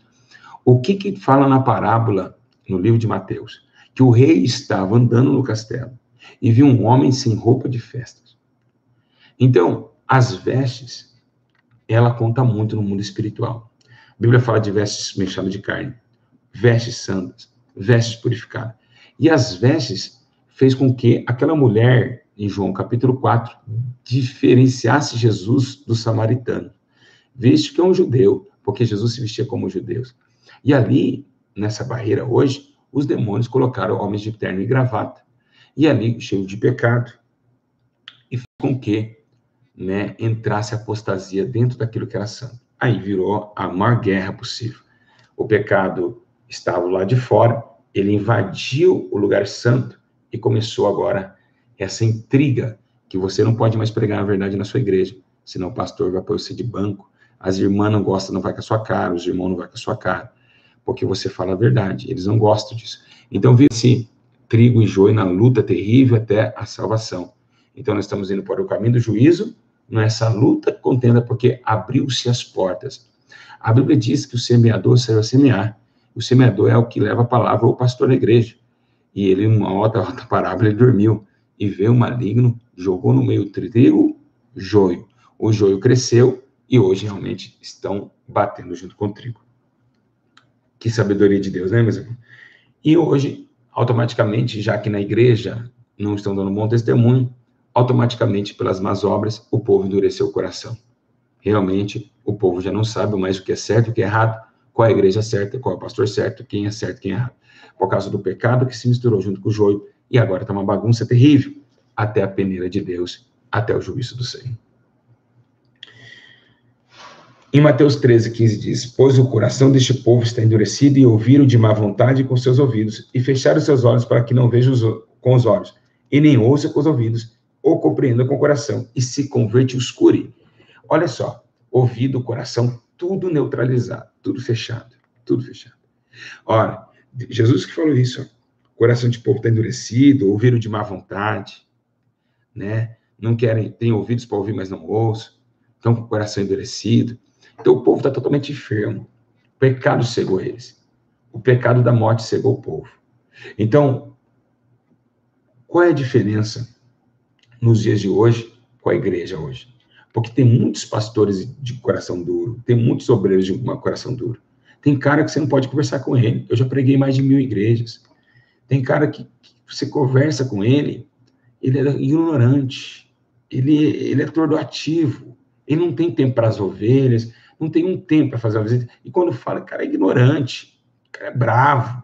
O que fala na parábola, no livro de Mateus? Que o rei estava andando no castelo e viu um homem sem roupa de festas. Então, as vestes, ela conta muito no mundo espiritual. A Bíblia fala de vestes mechadas de carne, vestes santas, vestes purificadas. E as vestes fez com que aquela mulher, em João capítulo 4, diferenciasse Jesus do samaritano, visto que é um judeu, porque Jesus se vestia como judeus. E ali, nessa barreira hoje, os demônios colocaram homens de terno e gravata, e ali, cheio de pecado, e fez com que entrasse a apostasia dentro daquilo que era santo. Aí virou a maior guerra possível. O pecado estava lá de fora, ele invadiu o lugar santo e começou agora essa intriga, que você não pode mais pregar a verdade na sua igreja, senão o pastor vai pôr você de banco, as irmãs não gostam, não vai com a sua cara, os irmãos não vai com a sua cara, porque você fala a verdade, eles não gostam disso. Então, viu-se trigo e joio na luta terrível até a salvação. Então, nós estamos indo para o caminho do juízo, nessa luta, contenda, porque abriu-se as portas. A Bíblia diz que o semeador saiu a semear. O semeador é o que leva a palavra ao pastor da igreja. E ele, numa outra parábola, ele dormiu. E veio o maligno, jogou no meio trigo, joio. O joio cresceu e hoje realmente estão batendo junto com o trigo. Que sabedoria de Deus, né, meus irmãos? E hoje, automaticamente, já que na igreja não estão dando bom testemunho, automaticamente, pelas más obras, o povo endureceu o coração. Realmente, o povo já não sabe mais o que é certo e o que é errado, qual é a igreja certa, qual é o pastor certo, quem é certo e quem é errado. Por causa do pecado que se misturou junto com o joio, e agora está uma bagunça terrível, até a peneira de Deus, até o juízo do Senhor. Em Mateus 13:15 diz, pois o coração deste povo está endurecido e ouviram de má vontade com seus ouvidos, e fecharam seus olhos para que não vejam com os olhos, e nem ouçam com os ouvidos, ou compreenda com o coração, e se converte e os cure. Olha só, ouvido, coração, tudo neutralizado, tudo fechado, tudo fechado. Ora, Jesus que falou isso, o coração de povo está endurecido, ouviram de má vontade, não querem, têm ouvidos para ouvir, mas não ouçam, estão com o coração endurecido. Então o povo está totalmente enfermo, o pecado cegou eles, o pecado da morte cegou o povo. Então, qual é a diferença nos dias de hoje com a igreja hoje? Porque tem muitos pastores de coração duro, tem muitos obreiros de coração duro. Tem cara que você não pode conversar com ele. Eu já preguei mais de 1000 igrejas. Tem cara que você conversa com ele, ele é ignorante, ele é atordoativo, ele não tem tempo para as ovelhas, não tem um tempo para fazer uma visita. E quando fala, cara é ignorante, cara é bravo.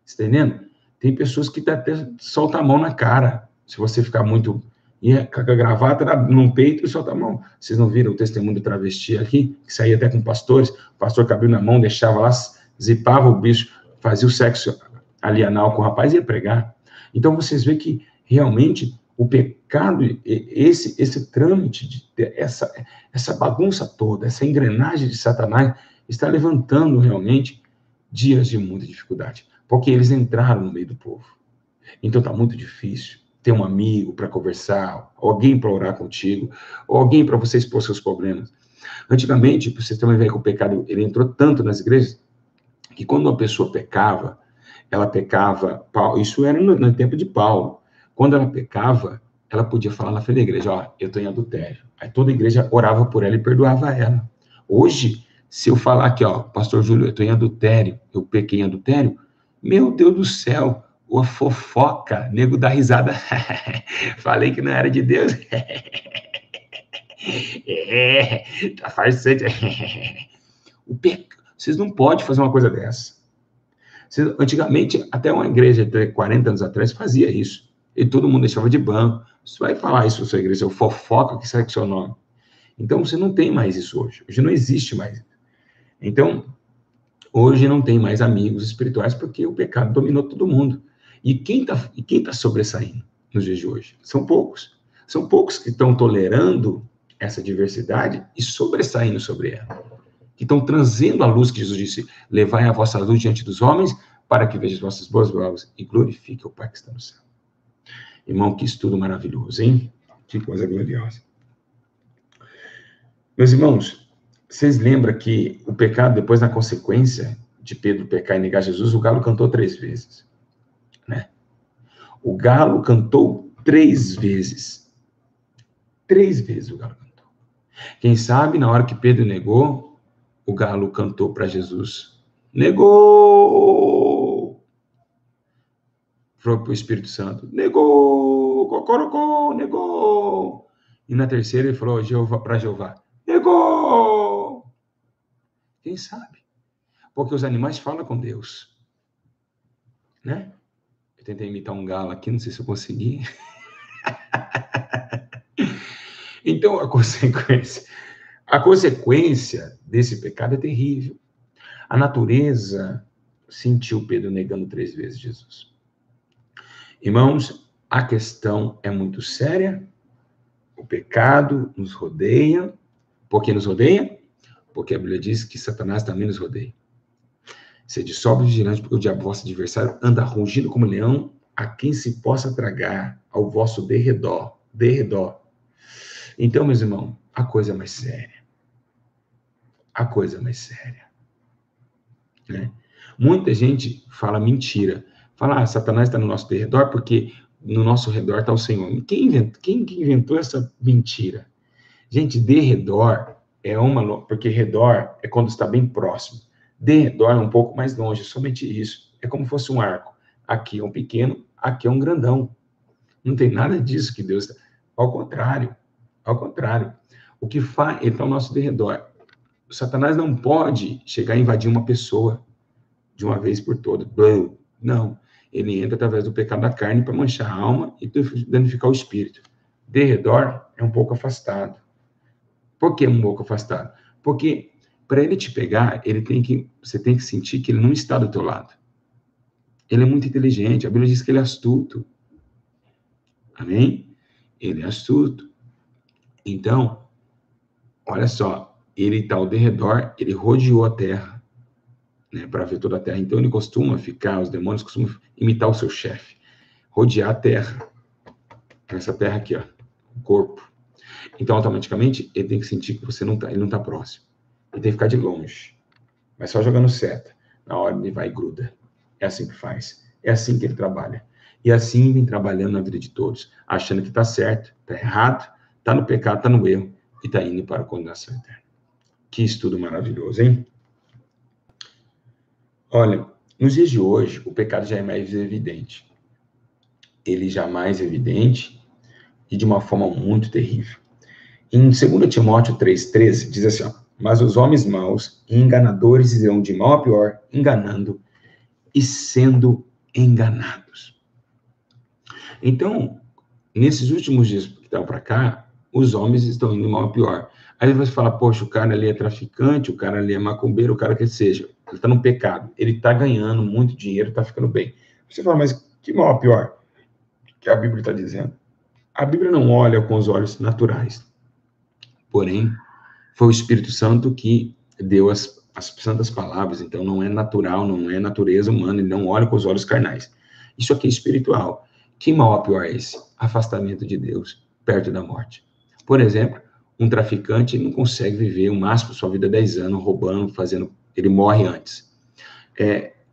Você está entendendo? Tem pessoas que até soltam a mão na cara, se você ficar muito... E com a gravata no peito e solta a mão. Vocês não viram o testemunho do travesti aqui? Que saía até com pastores, o pastor cabia na mão, deixava lá, zipava o bicho, fazia o sexo ali anal com o rapaz e ia pregar. Então vocês veem que realmente o pecado, esse trâmite, essa bagunça toda, essa engrenagem de Satanás, está levantando realmente dias de muita dificuldade. Porque eles entraram no meio do povo. Então está muito difícil ter um amigo para conversar, alguém para orar contigo, ou alguém para você expor seus problemas. Antigamente, para vocês terem uma ideia que o pecado ele entrou tanto nas igrejas, que quando uma pessoa pecava, ela pecava, isso era no tempo de Paulo, quando ela pecava, ela podia falar na frente da igreja, ó, eu estou em adultério. Aí toda a igreja orava por ela e perdoava ela. Hoje, se eu falar aqui, ó, pastor Júlio, eu estou em adultério, eu pequei em adultério, meu Deus do céu, a fofoca, nego dá risada. Falei que não era de Deus. Tá farsante. Vocês não podem fazer uma coisa dessa. Antigamente, até uma igreja de 40 anos atrás fazia isso. E todo mundo deixava de banco. Você vai falar isso na sua igreja, o fofoca que sai com o seu nome. Então, você não tem mais isso hoje. Hoje não existe mais. Então, hoje não tem mais amigos espirituais porque o pecado dominou todo mundo. E quem tá sobressaindo nos dias de hoje? São poucos. São poucos que estão tolerando essa diversidade e sobressaindo sobre ela. Que estão trazendo a luz que Jesus disse, levai a vossa luz diante dos homens, para que vejam as vossas boas obras e glorifique o Pai que está no céu. Irmão, que estudo maravilhoso, hein? Que coisa gloriosa. Meus irmãos, vocês lembram que o pecado, depois na consequência de Pedro pecar e negar Jesus, o galo cantou 3 vezes, né? O galo cantou 3 vezes. 3 vezes o galo cantou. Quem sabe, na hora que Pedro negou, o galo cantou para Jesus. Negou! Falou para o Espírito Santo. Negou! Cocorocó! Negou! E na terceira ele falou para Jeová. Negou! Quem sabe? Porque os animais falam com Deus. Né? Eu tentei imitar um galo aqui, não sei se eu consegui. Então, a consequência desse pecado é terrível. A natureza sentiu Pedro negando 3 vezes Jesus. Irmãos, a questão é muito séria. O pecado nos rodeia. Por que nos rodeia? Porque a Bíblia diz que Satanás também nos rodeia. Sede sóbrio e vigilante, porque o diabo, vosso adversário, anda rugindo como leão, a quem se possa tragar, ao vosso derredor. Então, meus irmãos, a coisa é mais séria. A coisa é mais séria. Né? Muita gente fala mentira. Fala, Satanás está no nosso redor porque no nosso redor está o Senhor. Quem inventou essa mentira? Gente, derredor é porque redor é quando está bem próximo. Derredor é um pouco mais longe, somente isso. É como se fosse um arco. Aqui é um pequeno, aqui é um grandão. Não tem nada disso que Deus... Ao contrário. O que faz... Ele está ao nosso derredor. O Satanás não pode chegar a invadir uma pessoa de uma vez por todas. Não. Ele entra através do pecado da carne para manchar a alma e danificar o espírito. Derredor é um pouco afastado. Por que um pouco afastado? Porque para ele te pegar, você tem que sentir que ele não está do teu lado. Ele é muito inteligente. A Bíblia diz que ele é astuto. Amém? Ele é astuto. Então, olha só, ele está ao derredor, ele rodeou a terra, né, para ver toda a terra. Então, ele costuma ficar, os demônios costumam imitar o seu chefe, rodear a terra. Essa terra aqui, ó, o corpo. Então, automaticamente, ele tem que sentir que ele não está próximo. Ele tem que ficar de longe. Mas só jogando seta. Na hora ele vai e gruda. É assim que faz. É assim que ele trabalha. E assim vem trabalhando na vida de todos, achando que está certo, está errado, está no pecado, está no erro, e está indo para a condenação eterna. Que estudo maravilhoso, hein? Olha, nos dias de hoje, o pecado já é mais evidente. Ele já é mais evidente e de uma forma muito terrível. Em 2 Timóteo 3,13, diz assim, ó, mas os homens maus e enganadores irão de mal a pior, enganando e sendo enganados. Então, nesses últimos dias que estão para cá, os homens estão indo de mal a pior. Aí você fala, poxa, o cara ali é traficante, o cara ali é macumbeiro, o cara que seja, ele está no pecado, ele está ganhando muito dinheiro, está ficando bem. Você fala, mas que mal a pior? Que a Bíblia está dizendo? A Bíblia não olha com os olhos naturais. Porém, foi o Espírito Santo que deu as santas palavras, então não é natural, não é natureza humana, ele não olha com os olhos carnais. Isso aqui é espiritual. Que mal a pior é esse? Afastamento de Deus, perto da morte. Por exemplo, um traficante não consegue viver o máximo sua vida 10 anos, roubando, ele morre antes.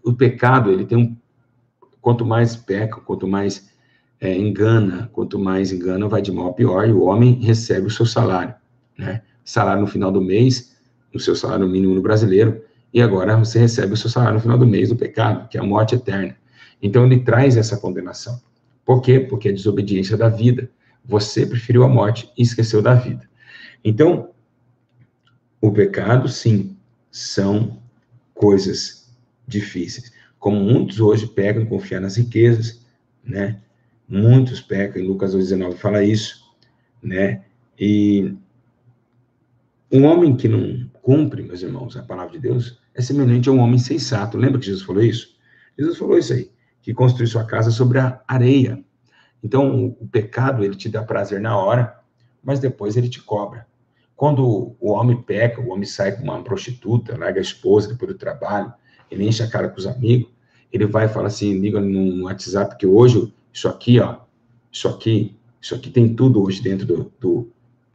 O pecado, ele tem quanto mais peca, quanto mais engana, vai de mal a pior, e o homem recebe o seu salário, né? Salário no final do mês, o seu salário mínimo no brasileiro, e agora você recebe o seu salário no final do mês do pecado, que é a morte eterna. Então ele traz essa condenação. Por quê? Porque é a desobediência da vida. Você preferiu a morte e esqueceu da vida. Então, o pecado, sim, são coisas difíceis. Como muitos hoje pecam em confiar nas riquezas, né? Muitos pecam, em Lucas 2,19 fala isso, né? E um homem que não cumpre, meus irmãos, a palavra de Deus, é semelhante a um homem sensato. Lembra que Jesus falou isso? Jesus falou isso aí, que construiu sua casa sobre a areia. Então, o pecado, ele te dá prazer na hora, mas depois ele te cobra. Quando o homem peca, o homem sai com uma prostituta, larga a esposa depois do trabalho, ele enche a cara com os amigos, ele vai e fala assim, liga no WhatsApp, que hoje, isso aqui, ó, isso aqui tem tudo hoje dentro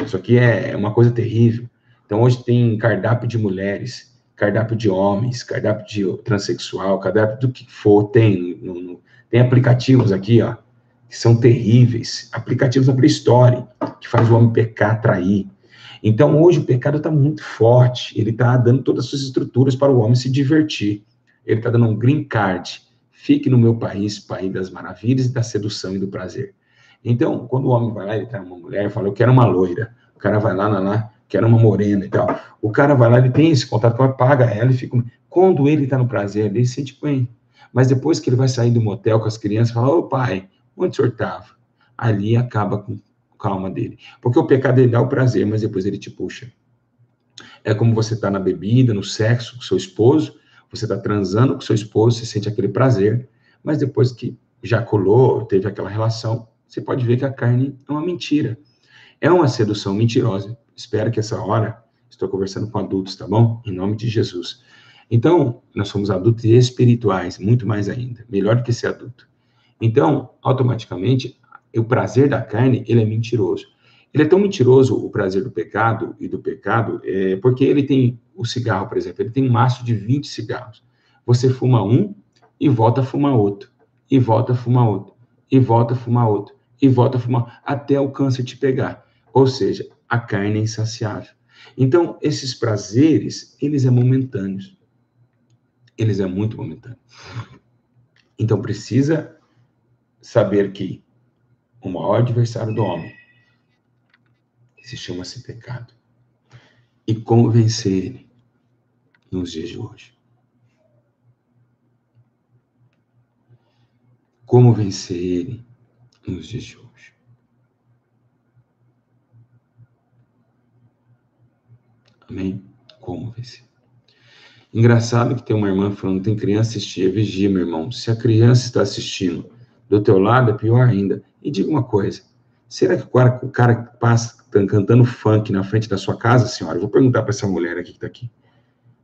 isso aqui é uma coisa terrível. Então, hoje tem cardápio de mulheres, cardápio de homens, cardápio de transexual, cardápio do que for, tem aplicativos aqui, ó, que são terríveis, aplicativos da Play Store, que faz o homem pecar, trair. Então, hoje o pecado está muito forte, ele está dando todas as suas estruturas para o homem se divertir. Ele está dando um green card, fique no meu país, país das maravilhas e da sedução e do prazer. Então, quando o homem vai lá, ele traz uma mulher e fala, eu quero uma loira. O cara vai lá, quero uma morena e tal. O cara vai lá, ele tem esse contato com ela, paga ela e fica... Quando ele está no prazer, ele se sente bem. Mas depois que ele vai sair do motel com as crianças, fala, ô pai, onde o senhor estava? Ali acaba com a alma dele. Porque o pecado, ele dá o prazer, mas depois ele te puxa. É como você está na bebida, no sexo com seu esposo, você está transando com seu esposo, você sente aquele prazer, mas depois que já colou, teve aquela relação, você pode ver que a carne é uma mentira. É uma sedução mentirosa. Espero que essa hora, estou conversando com adultos, tá bom? Em nome de Jesus. Então, nós somos adultos espirituais, muito mais ainda, melhor do que ser adulto. Então, automaticamente, o prazer da carne, ele é mentiroso. Ele é tão mentiroso, o prazer do pecado, porque ele tem o cigarro, por exemplo, ele tem um maço de 20 cigarros. Você fuma um e volta a fumar outro, e volta a fumar outro, e volta a fumar outro, e volta a fumar, até o câncer te pegar. Ou seja, a carne é insaciável. Então, esses prazeres, eles é momentâneos. Eles é muito momentâneo. Então, precisa saber que o maior adversário do homem se chama-se pecado. E como vencer ele nos dias de hoje? Como vencer ele nos dias de hoje? Amém? Como vencer? Engraçado que tem uma irmã falando, tem criança assistir, vigia, meu irmão. Se a criança está assistindo do teu lado, é pior ainda. E diga uma coisa, será que o cara que passa cantando funk na frente da sua casa, senhora? Eu vou perguntar para essa mulher aqui que está aqui.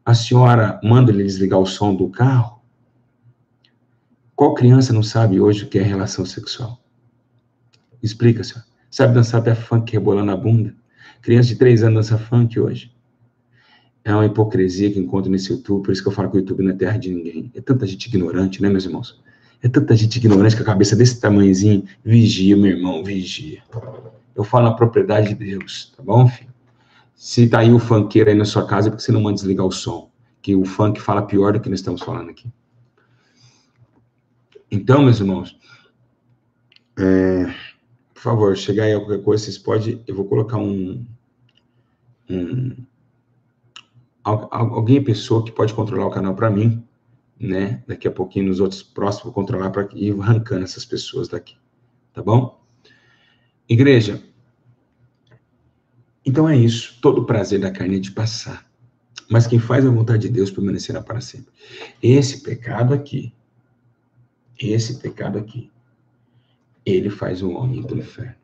A senhora manda ele desligar o som do carro? Qual criança não sabe hoje o que é relação sexual? Explica, senhora. Sabe dançar até funk rebolando a bunda? Criança de 3 anos dança funk hoje. É uma hipocrisia que encontro nesse YouTube, por isso que eu falo que o YouTube não é terra de ninguém. É tanta gente ignorante, né, meus irmãos? É tanta gente ignorante com a cabeça desse tamanhozinho. Vigia, meu irmão, vigia. Eu falo na propriedade de Deus, tá bom, filho? Se tá aí o funkeiro aí na sua casa, é porque você não manda desligar o som. Que o funk fala pior do que nós estamos falando aqui. Então, meus irmãos, por favor, chegar aí a qualquer coisa, vocês podem... Eu vou colocar alguém, pessoa que pode controlar o canal para mim, né? Daqui a pouquinho, nos outros próximos, vou controlar para ir arrancando essas pessoas daqui. Tá bom? Igreja, então é isso. Todo o prazer da carne é de passar. Mas quem faz a vontade de Deus permanecerá para sempre. Esse pecado aqui, ele faz o homem ir para o inferno.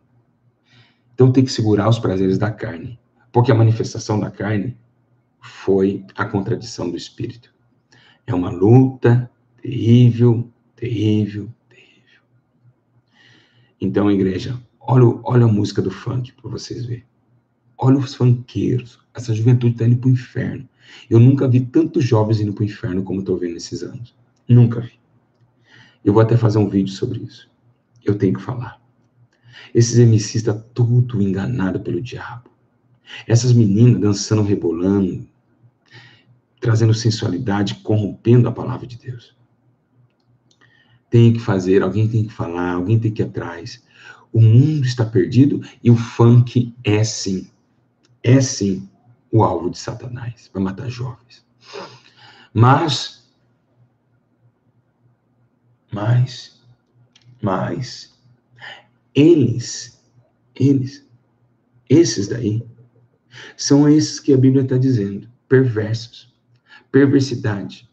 Então tem que segurar os prazeres da carne. Porque a manifestação da carne foi a contradição do espírito. É uma luta terrível, terrível, terrível. Então, igreja, olha a música do funk para vocês verem. Olha os funkeiros. Essa juventude está indo para o inferno. Eu nunca vi tantos jovens indo para o inferno como estou vendo nesses anos. Nunca vi. Eu vou até fazer um vídeo sobre isso. Eu tenho que falar. Esses MCs estão tudo enganado pelo diabo. Essas meninas dançando, rebolando, trazendo sensualidade, corrompendo a palavra de Deus. Tem que fazer, alguém tem que falar, alguém tem que ir atrás. O mundo está perdido e o funk é sim o alvo de Satanás, para matar jovens. Mas, esses daí, são esses que a Bíblia está dizendo, perversos, perversidade,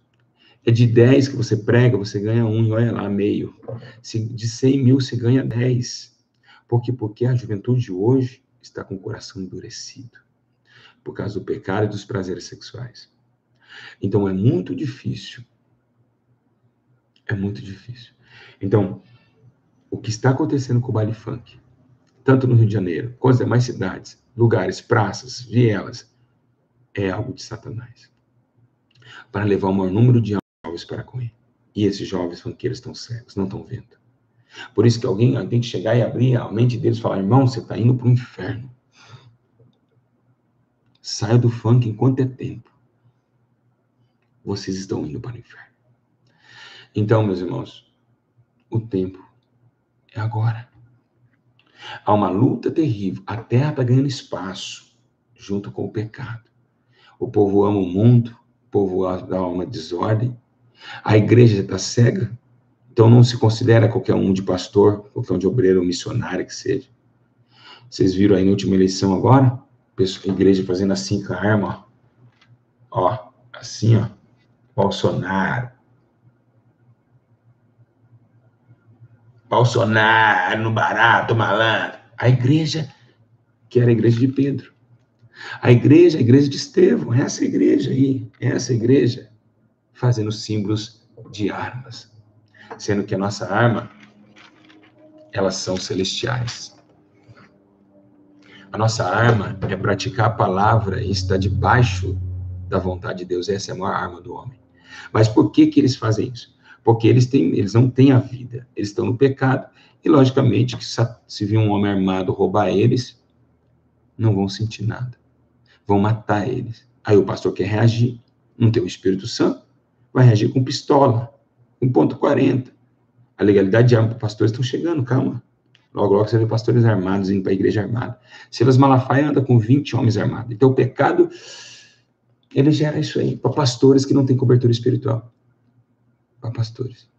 É de 10 que você prega, você ganha 1, e olha lá, meio. De 100 mil, você ganha 10. Por quê? Porque a juventude de hoje está com o coração endurecido, por causa do pecado e dos prazeres sexuais. Então, é muito difícil. É muito difícil. Então, o que está acontecendo com o baile funk, tanto no Rio de Janeiro, quanto as demais cidades, lugares, praças, vielas, é algo de Satanás, para levar o maior número de jovens para com ele. E esses jovens funkeiros estão cegos, não estão vendo. Por isso que alguém tem que chegar e abrir a mente deles e falar: irmão, você está indo para o inferno. Saia do funk enquanto é tempo. Vocês estão indo para o inferno. Então, meus irmãos, o tempo é agora. Há uma luta terrível. A terra está ganhando espaço junto com o pecado. O povo ama o mundo, o povo dá uma desordem. A igreja está cega, então não se considera qualquer um de pastor, qualquer um de obreiro ou missionário que seja. Vocês viram aí na última eleição agora? A igreja fazendo assim com a arma, ó, assim, ó, Bolsonaro no barato, malandro. A igreja, que era a igreja de Pedro. A igreja de Estevão, essa igreja aí, essa igreja, fazendo símbolos de armas. Sendo que a nossa arma, elas são celestiais. A nossa arma é praticar a palavra e estar debaixo da vontade de Deus. Essa é a maior arma do homem. Mas por que eles fazem isso? Porque eles não têm a vida, eles estão no pecado. E, logicamente, que se vir um homem armado roubar eles, não vão sentir nada. Vão matar eles. Aí o pastor quer reagir, não tem o Espírito Santo, vai reagir com pistola, com ponto .40. A legalidade de arma para pastores estão chegando, calma. Logo, logo você vê pastores armados indo para a igreja armada. Silas Malafaia anda com 20 homens armados. Então o pecado, ele gera isso aí, para pastores que não têm cobertura espiritual. Para pastores.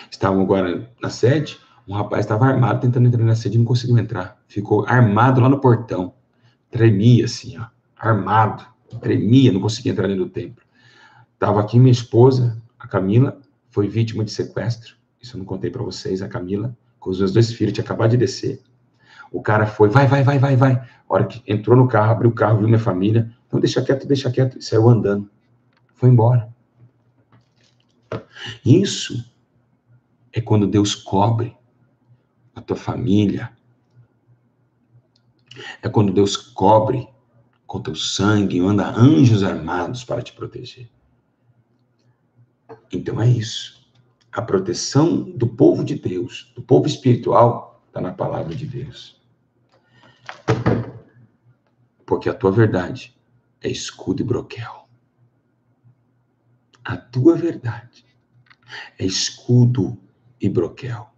Estavam agora na sede, um rapaz estava armado tentando entrar na sede e não conseguiu entrar. Ficou armado lá no portão. Tremia assim, ó. Armado. Tremia, não conseguia entrar dentro do templo. Estava aqui minha esposa, a Camila, foi vítima de sequestro. Isso eu não contei para vocês. A Camila, com os meus 2 filhos, tinha acabado de descer. O cara foi, vai. A hora que entrou no carro, abriu o carro, viu minha família. Então, deixa quieto. E saiu andando. Foi embora. Isso é quando Deus cobre a tua família. É quando Deus cobre com teu sangue, manda anjos armados para te proteger. Então é isso. A proteção do povo de Deus, do povo espiritual, está na palavra de Deus. Porque a tua verdade é escudo e broquel. A tua verdade é escudo e broquel.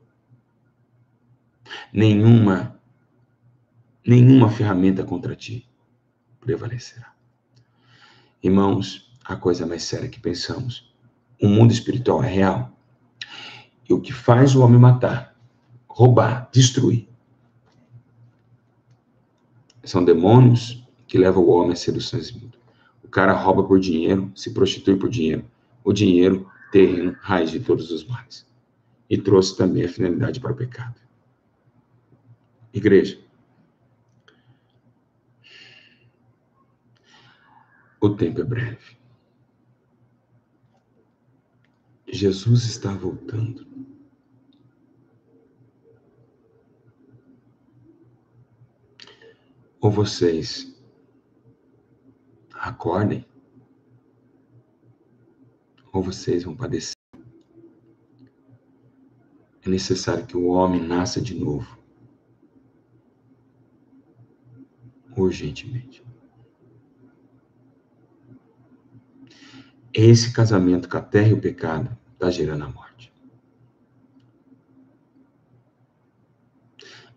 Nenhuma ferramenta contra ti prevalecerá. Irmãos, a coisa mais séria que pensamos, o mundo espiritual é real. E o que faz o homem matar, roubar, destruir, são demônios que levam o homem a seduções imundas. O cara rouba por dinheiro, se prostitui por dinheiro. O dinheiro, terreno, raiz de todos os males. E trouxe também a finalidade para o pecado. Igreja, o tempo é breve. Jesus está voltando. Ou vocês acordem, ou vocês vão padecer. É necessário que o homem nasça de novo. Urgentemente. Esse casamento com a terra e o pecado está gerando a morte.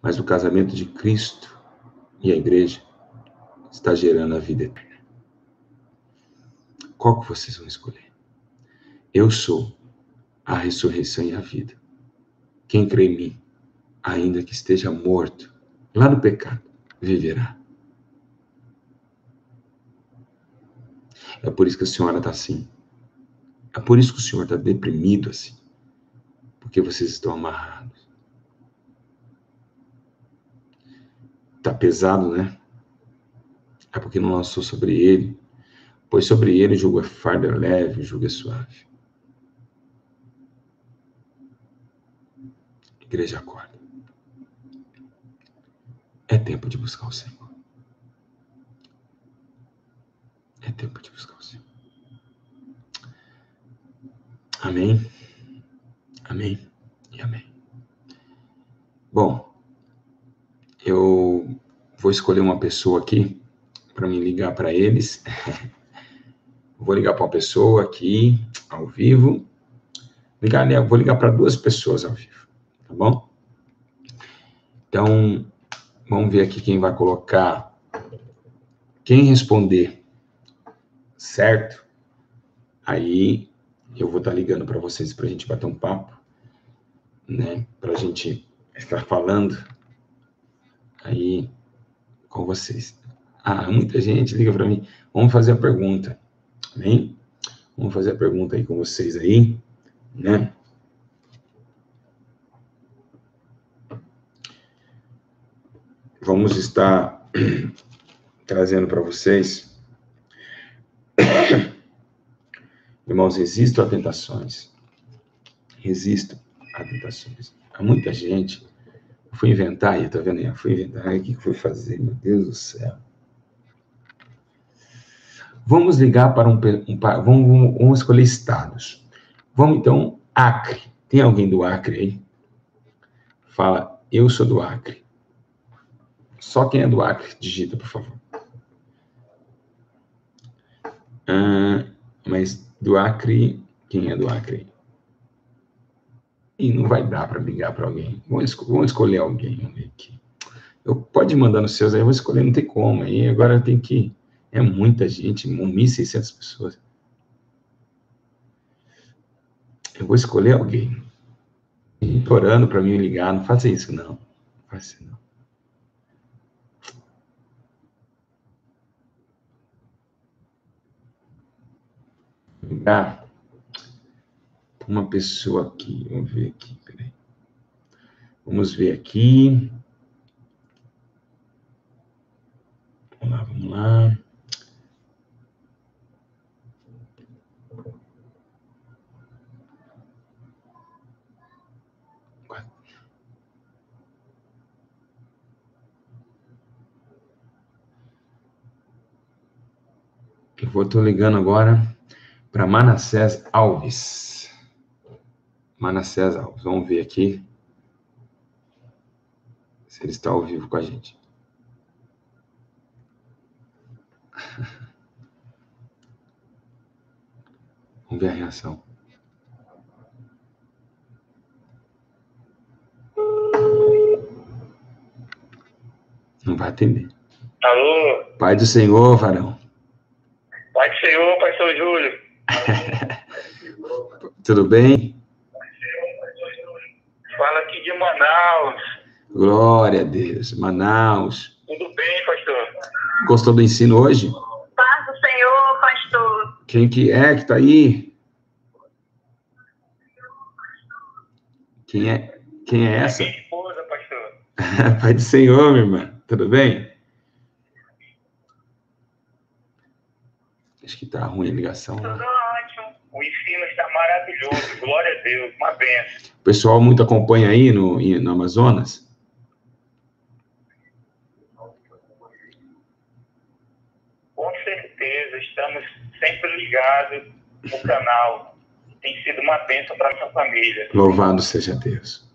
Mas o casamento de Cristo e a igreja está gerando a vida eterna. Qual que vocês vão escolher? Eu sou a ressurreição e a vida. Quem crê em mim, ainda que esteja morto, lá no pecado, viverá. É por isso que a senhora está assim. É por isso que o senhor está deprimido assim. Porque vocês estão amarrados. Está pesado, né? É porque não lançou sobre ele. Pois sobre ele o jugo é fardo é leve, o jugo é suave. Igreja, acorda. É tempo de buscar o Senhor. É tempo de buscar o Senhor. Amém? Amém e amém. Bom, eu vou escolher uma pessoa aqui para me ligar para eles. Vou ligar para uma pessoa aqui, ao vivo. Vou ligar para 2 pessoas ao vivo, tá bom? Então, vamos ver aqui quem vai colocar. Quem responder certo, aí eu vou estar ligando para vocês para a gente bater um papo, né? Para a gente estar falando aí com vocês. Muita gente liga para mim. Vamos fazer a pergunta, amém? Vamos fazer a pergunta aí com vocês aí, né? Vamos estar trazendo para vocês. Irmãos, resistam a tentações. Resistam a tentações. Há muita gente. Eu fui inventar aí, tá vendo aí? Eu fui inventar aí, o que eu fui fazer? Meu Deus do céu. Vamos ligar para vamos escolher estados. Vamos então, Acre. Tem alguém do Acre aí? Fala, eu sou do Acre. Só quem é do Acre, digita, por favor. Mas do Acre, quem é do Acre? E não vai dar para ligar para alguém. Vamos escolher alguém. Vamos ver aqui. Pode mandar nos seus aí, eu vou escolher, não tem como. Aí agora tem que... É muita gente, 1.600 pessoas. Eu vou escolher alguém. Orando para mim ligar, não faça isso, não. Não faça isso, não. Ligar uma pessoa aqui. Vamos ver aqui, peraí. Vamos ver aqui. Vamos lá. Estou ligando agora para Manassés Alves. Manassés Alves, vamos ver aqui se ele está ao vivo com a gente. Vamos ver a reação. Não vai atender. Alô? Pai do Senhor, varão. Pai do Senhor, pastor Júlio. Tudo bem? Fala aqui de Manaus. Glória a Deus. Manaus. Tudo bem, pastor? Gostou do ensino hoje? Paz do Senhor, pastor. Quem que está aí? Quem é essa? Minha esposa, pastor. Pai do Senhor, minha irmã. Tudo bem? Acho que tá ruim a ligação. Tudo ótimo. O ensino está maravilhoso. Glória a Deus. Uma benção. O pessoal muito acompanha aí no Amazonas? Com certeza. Estamos sempre ligados no canal. Tem sido uma bênção para a nossa família. Louvado seja Deus.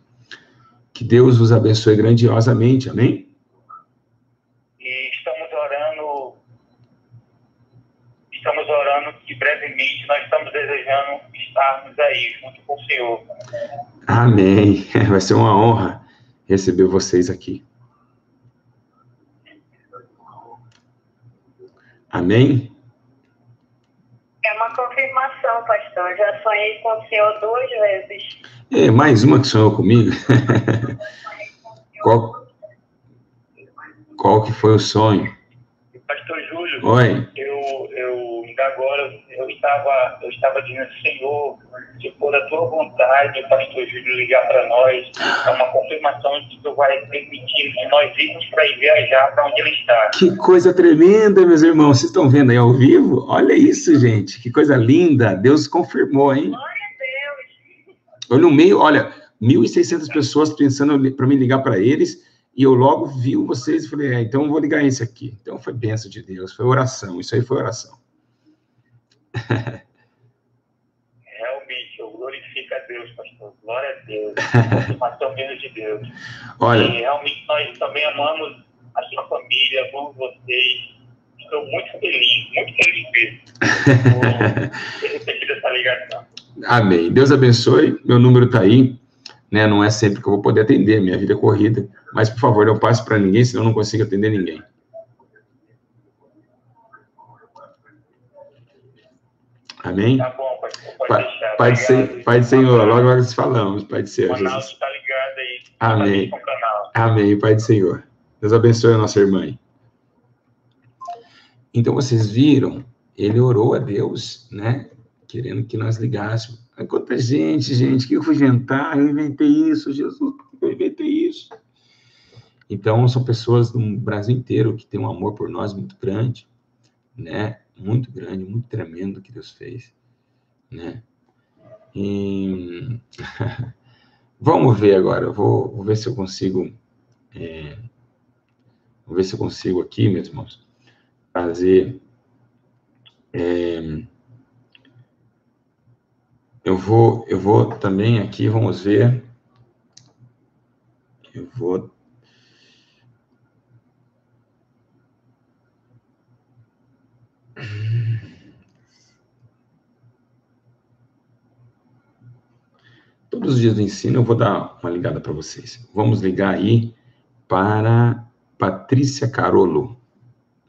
Que Deus vos abençoe grandiosamente, amém? E estamos orando que brevemente nós estamos desejando estarmos aí junto com o Senhor. Amém. Vai ser uma honra receber vocês aqui. Amém? É uma confirmação, pastor. Já sonhei com o senhor 2 vezes. Mais uma que sonhou comigo. Qual que foi o sonho? Pastor Júlio, Oi. eu indago agora, eu estava dizendo, Senhor, se for a tua vontade, o pastor Júlio ligar para nós, é uma confirmação de que tu vai permitir que nós irmos para ir viajar para onde ele está. Que coisa tremenda, meus irmãos. Vocês estão vendo aí ao vivo? Olha isso, gente. Que coisa linda. Deus confirmou, hein? Glória a Deus. Eu no meio, olha, 1.600 pessoas pensando para me ligar para eles, e eu logo vi vocês e falei, então eu vou ligar esse aqui. Então foi bênção de Deus, foi oração. Isso aí foi oração. Realmente, eu glorifico a Deus, pastor. Glória a Deus. Confirmação vinda de Deus. Olha, E realmente nós também amamos a sua família, amamos vocês. Estou muito feliz mesmo por ter recebido essa ligação. amém. Deus abençoe. Meu número está aí, né? Não é sempre que eu vou poder atender, minha vida é corrida. Mas, por favor, não passe para ninguém, senão eu não consigo atender ninguém. Amém? Tá bom, pastor, pode deixar. Pai do Senhor, logo nós falamos, Pai do Senhor, O Ronaldo Jesus. está ligado aí. Amém. Tá no canal. Amém, Pai do Senhor. Deus abençoe a nossa irmã. Então, vocês viram, ele orou a Deus, né? Querendo que nós ligássemos. Quanta gente, que eu fui inventar? Eu inventei isso, Jesus, eu inventei isso. Então, são pessoas do Brasil inteiro que têm um amor por nós muito grande, né? Muito grande, muito tremendo que Deus fez, né? E... Vamos ver agora, vou ver se eu consigo, vou ver se eu consigo aqui, meus irmãos, fazer, eu vou também aqui, vamos ver, eu vou, todos os dias do ensino eu vou dar uma ligada para vocês. Vamos ligar aí para Patrícia Carolo,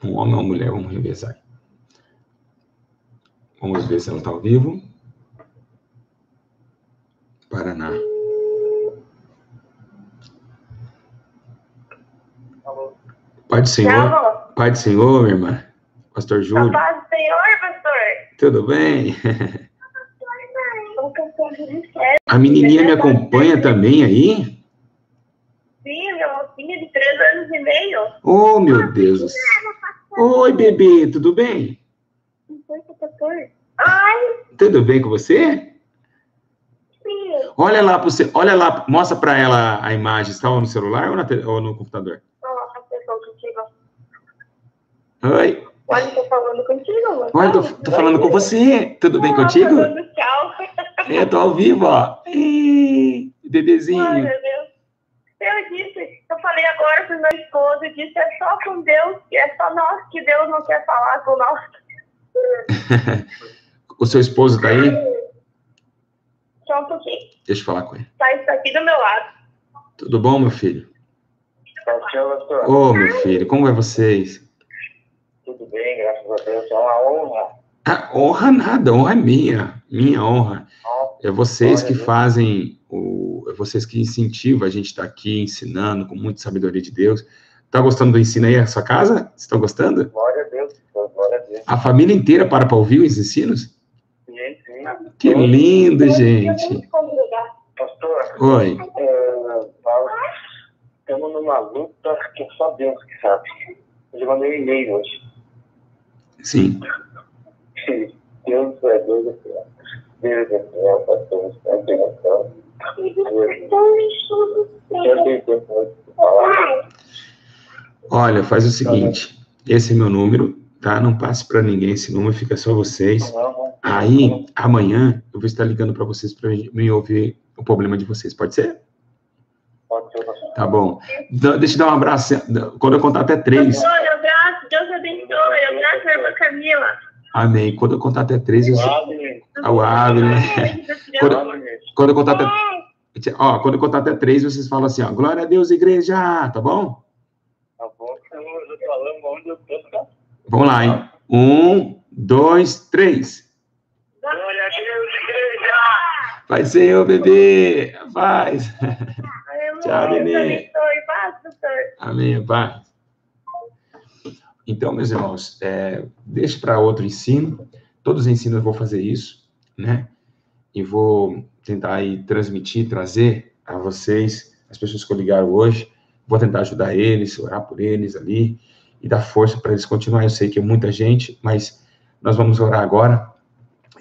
um homem ou uma mulher, vamos revezar. Vamos ver se ela está ao vivo. Paraná. Alô. Pai do Senhor, Pai do Senhor, minha irmã. Pastor Júlio. Paz do Senhor, pastor. Tudo bem? A menininha me acompanha também aí? Sim, minha mocinha de 3 anos e meio. Oh, meu Deus do céu. Oi, bebê, tudo bem? Ai, Tudo bem com você? sim. Olha lá, olha lá, mostra para ela a imagem. Está no celular ou no computador? Nossa, pessoal, contigo. Oi. Olha, tô falando contigo, mano. Olha, tô falando com você. Tudo bem contigo? Falando tchau. Tô ao vivo, ó. Ih, bebezinho. Ai, meu Deus. Eu falei agora pro meu esposo, eu disse, é só com Deus, é só nós que Deus não quer falar com nós. O seu esposo tá aí? Só um pouquinho. Deixa eu falar com ele. Tá isso aqui do meu lado. Tudo bom, meu filho? Tchau, pastor. Ô, meu filho, como é vocês? Tudo bem, graças a Deus. É uma honra. Ah, honra nada, honra é minha honra. É vocês que fazem, é vocês que incentivam a gente estar aqui ensinando com muita sabedoria de Deus. Tá gostando do ensino aí, a sua casa? Vocês estão gostando? Glória a Deus, glória a Deus. A família inteira para ouvir os ensinos? Sim. Que lindo, gente. Pastor, Oi. estamos numa luta que só Deus que sabe. Eu mandei um e-mail hoje. Sim. Deus é doido, Deus é fiel, pastor, é obrigação. Eu tenho tempo de falar. Olha, faz o seguinte, esse é meu número, tá? Não passe para ninguém esse número, fica só vocês. Aí, amanhã, eu vou estar ligando para vocês para me ouvir o problema de vocês, pode ser? Pode ser, pastor. Tá bom. Deixa eu dar um abraço, quando eu contar até 3. Eu abraço, Deus abençoe, eu abraço a irmã Camila. Amém. Quando eu contar até 3, eu... O Abner. Quando eu contar até... Ó, quando eu contar até 3, vocês falam assim, ó, glória a Deus, igreja, tá bom? Tá bom, eu tô falando onde eu tô, tá? Vamos lá, hein? 1, 2, 3. Glória a Deus, igreja! Vai, Senhor, bebê. Paz. Tchau, Deus neném. abençoe, paz, pastor. Amém, paz. Então, meus irmãos, deixe para outro ensino. todos os ensinos eu vou fazer isso, né? E vou tentar aí transmitir, trazer a vocês, as pessoas que eu ligaram hoje, vou tentar ajudar eles, orar por eles ali, e dar força para eles continuarem. Eu sei que é muita gente, mas nós vamos orar agora.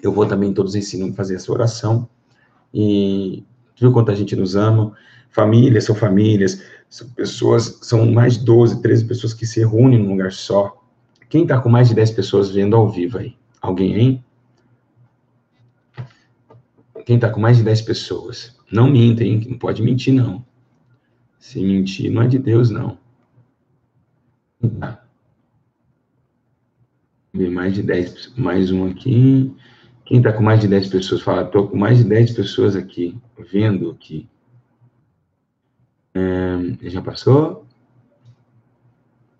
Eu vou também, todos os ensinos, fazer essa oração. E viu quanto a gente nos ama? Famílias, são pessoas, são mais de 12, 13 pessoas que se reúnem num lugar só. Quem está com mais de 10 pessoas vendo ao vivo aí? Alguém, hein? Quem está com mais de 10 pessoas? Não minta, hein? Não pode mentir, não. Se mentir, não é de Deus, não. Mais de 10, mais um aqui. Quem está com mais de 10 pessoas, fala, estou com mais de 10 pessoas aqui, vendo aqui. Já passou?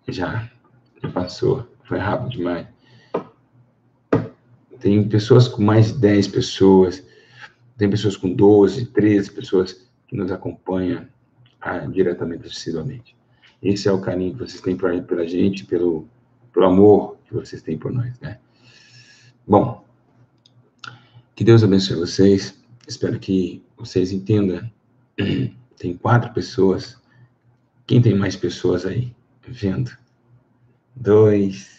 Já passou. Foi rápido demais. Tem pessoas com mais de 10 pessoas, tem pessoas com 12, 13 pessoas que nos acompanham diretamente, assiduamente. Esse é o carinho que vocês têm pela gente, pelo amor que vocês têm por nós, né? Bom, que Deus abençoe vocês. Espero que vocês entendam. Tem 4 pessoas. Quem tem mais pessoas aí vendo? 2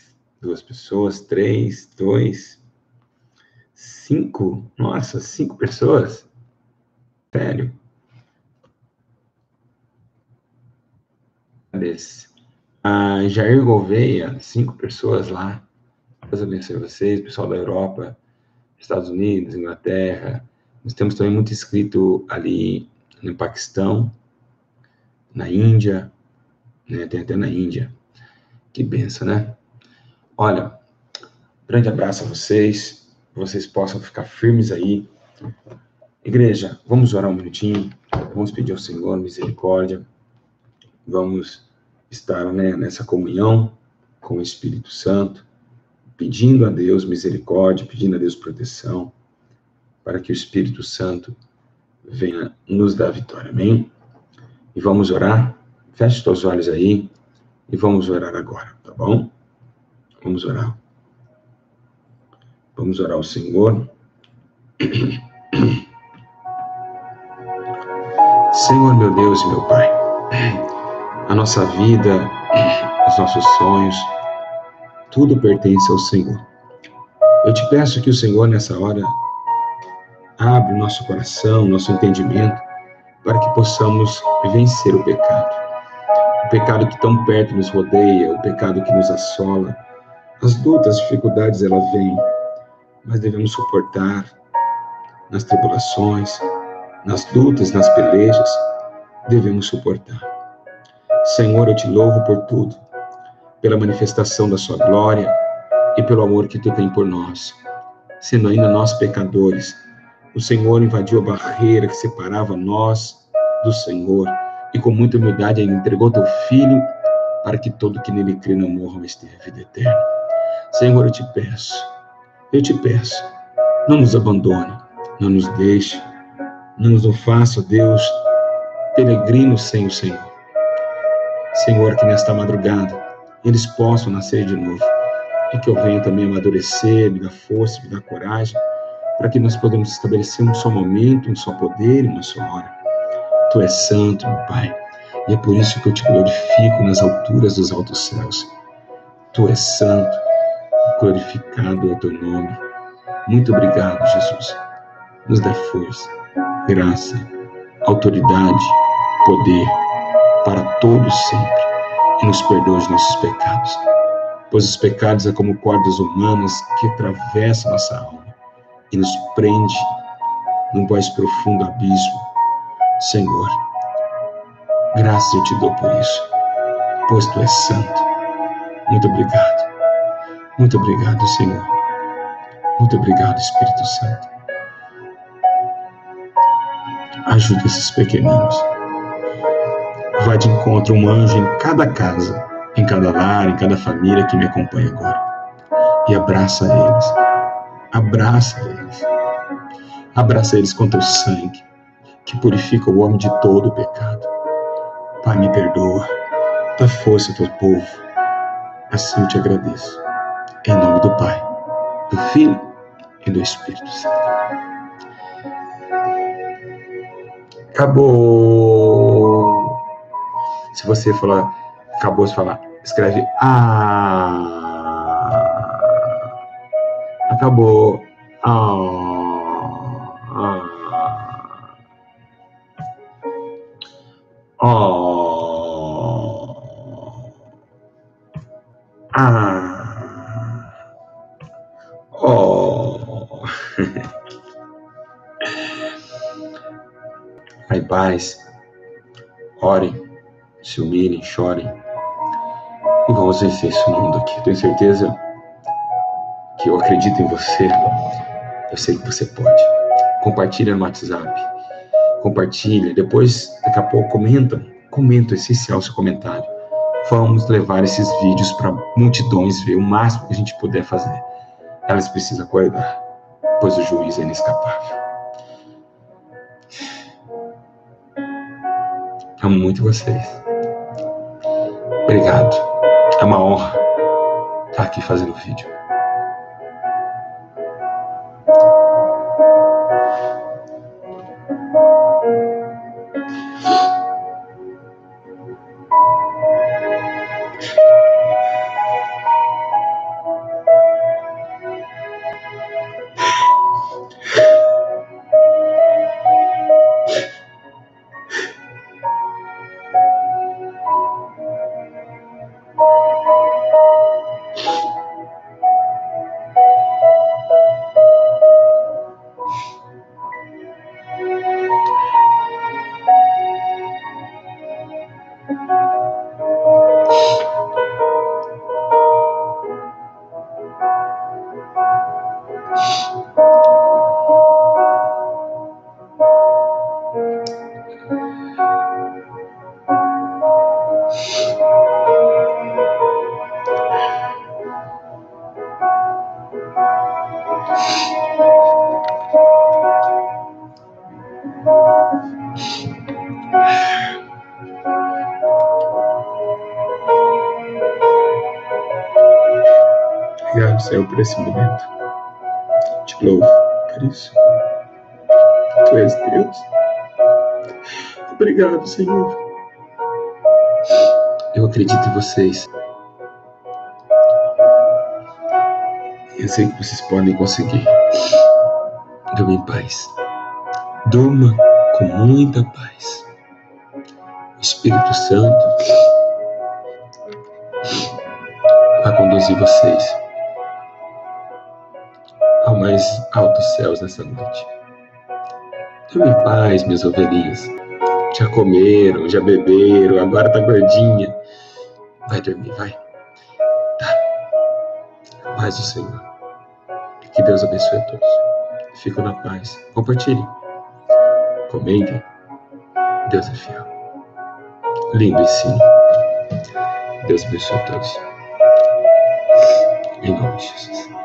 pessoas, 3, 2, 5. Nossa, 5 pessoas. Sério. Jair Gouveia, 5 pessoas lá. Deus abençoe vocês, pessoal da Europa, Estados Unidos, Inglaterra. Nós temos também muito inscrito ali no Paquistão, na Índia, né? Tem até na Índia. Que benção, né? Olha, grande abraço a vocês, que vocês possam ficar firmes aí. Igreja, vamos orar um minutinho, vamos pedir ao Senhor misericórdia, vamos estar, né, nessa comunhão com o Espírito Santo, pedindo a Deus misericórdia, pedindo a Deus proteção, para que o Espírito Santo venha nos dar vitória, amém? E vamos orar, feche teus olhos aí, e vamos orar agora, tá bom? Vamos orar. Vamos orar ao Senhor. Senhor, meu Deus e meu Pai, a nossa vida, os nossos sonhos, tudo pertence ao Senhor. Eu te peço que o Senhor, nessa hora, abra o nosso coração, nosso entendimento, para que possamos vencer o pecado. O pecado que tão perto nos rodeia, o pecado que nos assola. As lutas, as dificuldades, elas vêm, mas devemos suportar nas tribulações, nas lutas, nas pelejas, devemos suportar. Senhor, eu te louvo por tudo, pela manifestação da sua glória e pelo amor que tu tem por nós. Sendo ainda nós pecadores, o Senhor invadiu a barreira que separava nós do Senhor e com muita humildade ainda entregou teu Filho para que todo que nele crê não morra, mas tenha vida eterna. Senhor, eu te peço, não nos abandone, não nos deixe, não nos faça, Deus, peregrinos sem o Senhor. Senhor, que nesta madrugada eles possam nascer de novo e que eu venha também amadurecer, me dá força, me dá coragem, para que nós possamos estabelecer um só momento, um só poder e uma só hora. Tu és santo, meu Pai, e é por isso que eu te glorifico nas alturas dos altos céus. Tu és santo, glorificado é o teu nome. Muito obrigado, Jesus. Nos dá força, graça, autoridade, poder, para todos sempre, e nos perdoa os nossos pecados. Pois os pecados é como cordas humanas que atravessam nossa alma e nos prende num mais profundo abismo. Senhor, graças eu te dou por isso, pois tu és santo. Muito obrigado. Muito obrigado, Senhor. Muito obrigado, Espírito Santo. Ajuda esses pequeninos. Vai de encontro um anjo em cada casa, em cada lar, em cada família que me acompanha agora. E abraça eles. Abraça eles. Abraça eles com teu sangue, que purifica o homem de todo o pecado. Pai, me perdoa. Dá força ao teu povo. Assim eu te agradeço. Em nome do Pai, do Filho e do Espírito Santo. Acabou. Se você falar, acabou de falar, escreve acabou. Vai em paz, orem, se humilhem, chorem e vamos vencer esse mundo aqui. Tenho certeza que eu acredito em você. Eu sei que você pode. Compartilha no WhatsApp. Compartilha. Depois, daqui a pouco, comenta. Comenta, é essencial o seu comentário. Vamos levar esses vídeos para multidões ver o máximo que a gente puder fazer. Elas precisam acordar, pois o juízo é inescapável. Amo muito vocês. Obrigado. É uma honra estar aqui fazendo o vídeo. Obrigado, Senhor, por esse momento. Te louvo por isso. Tu és Deus. Obrigado, Senhor. Eu acredito em vocês. Eu sei que vocês podem conseguir. Durma em paz. Durma com muita paz. O Espírito Santo vai conduzir vocês ao mais altos céus nessa noite. Durma em paz, minhas ovelhinhas. Já comeram, já beberam, agora tá gordinha. Vai dormir, vai. Tá. A paz do Senhor. Que Deus abençoe a todos. Fiquem na paz. Compartilhem. Comentem. Deus é fiel. Lindo ensino. Deus abençoe a todos. Em nome de Jesus.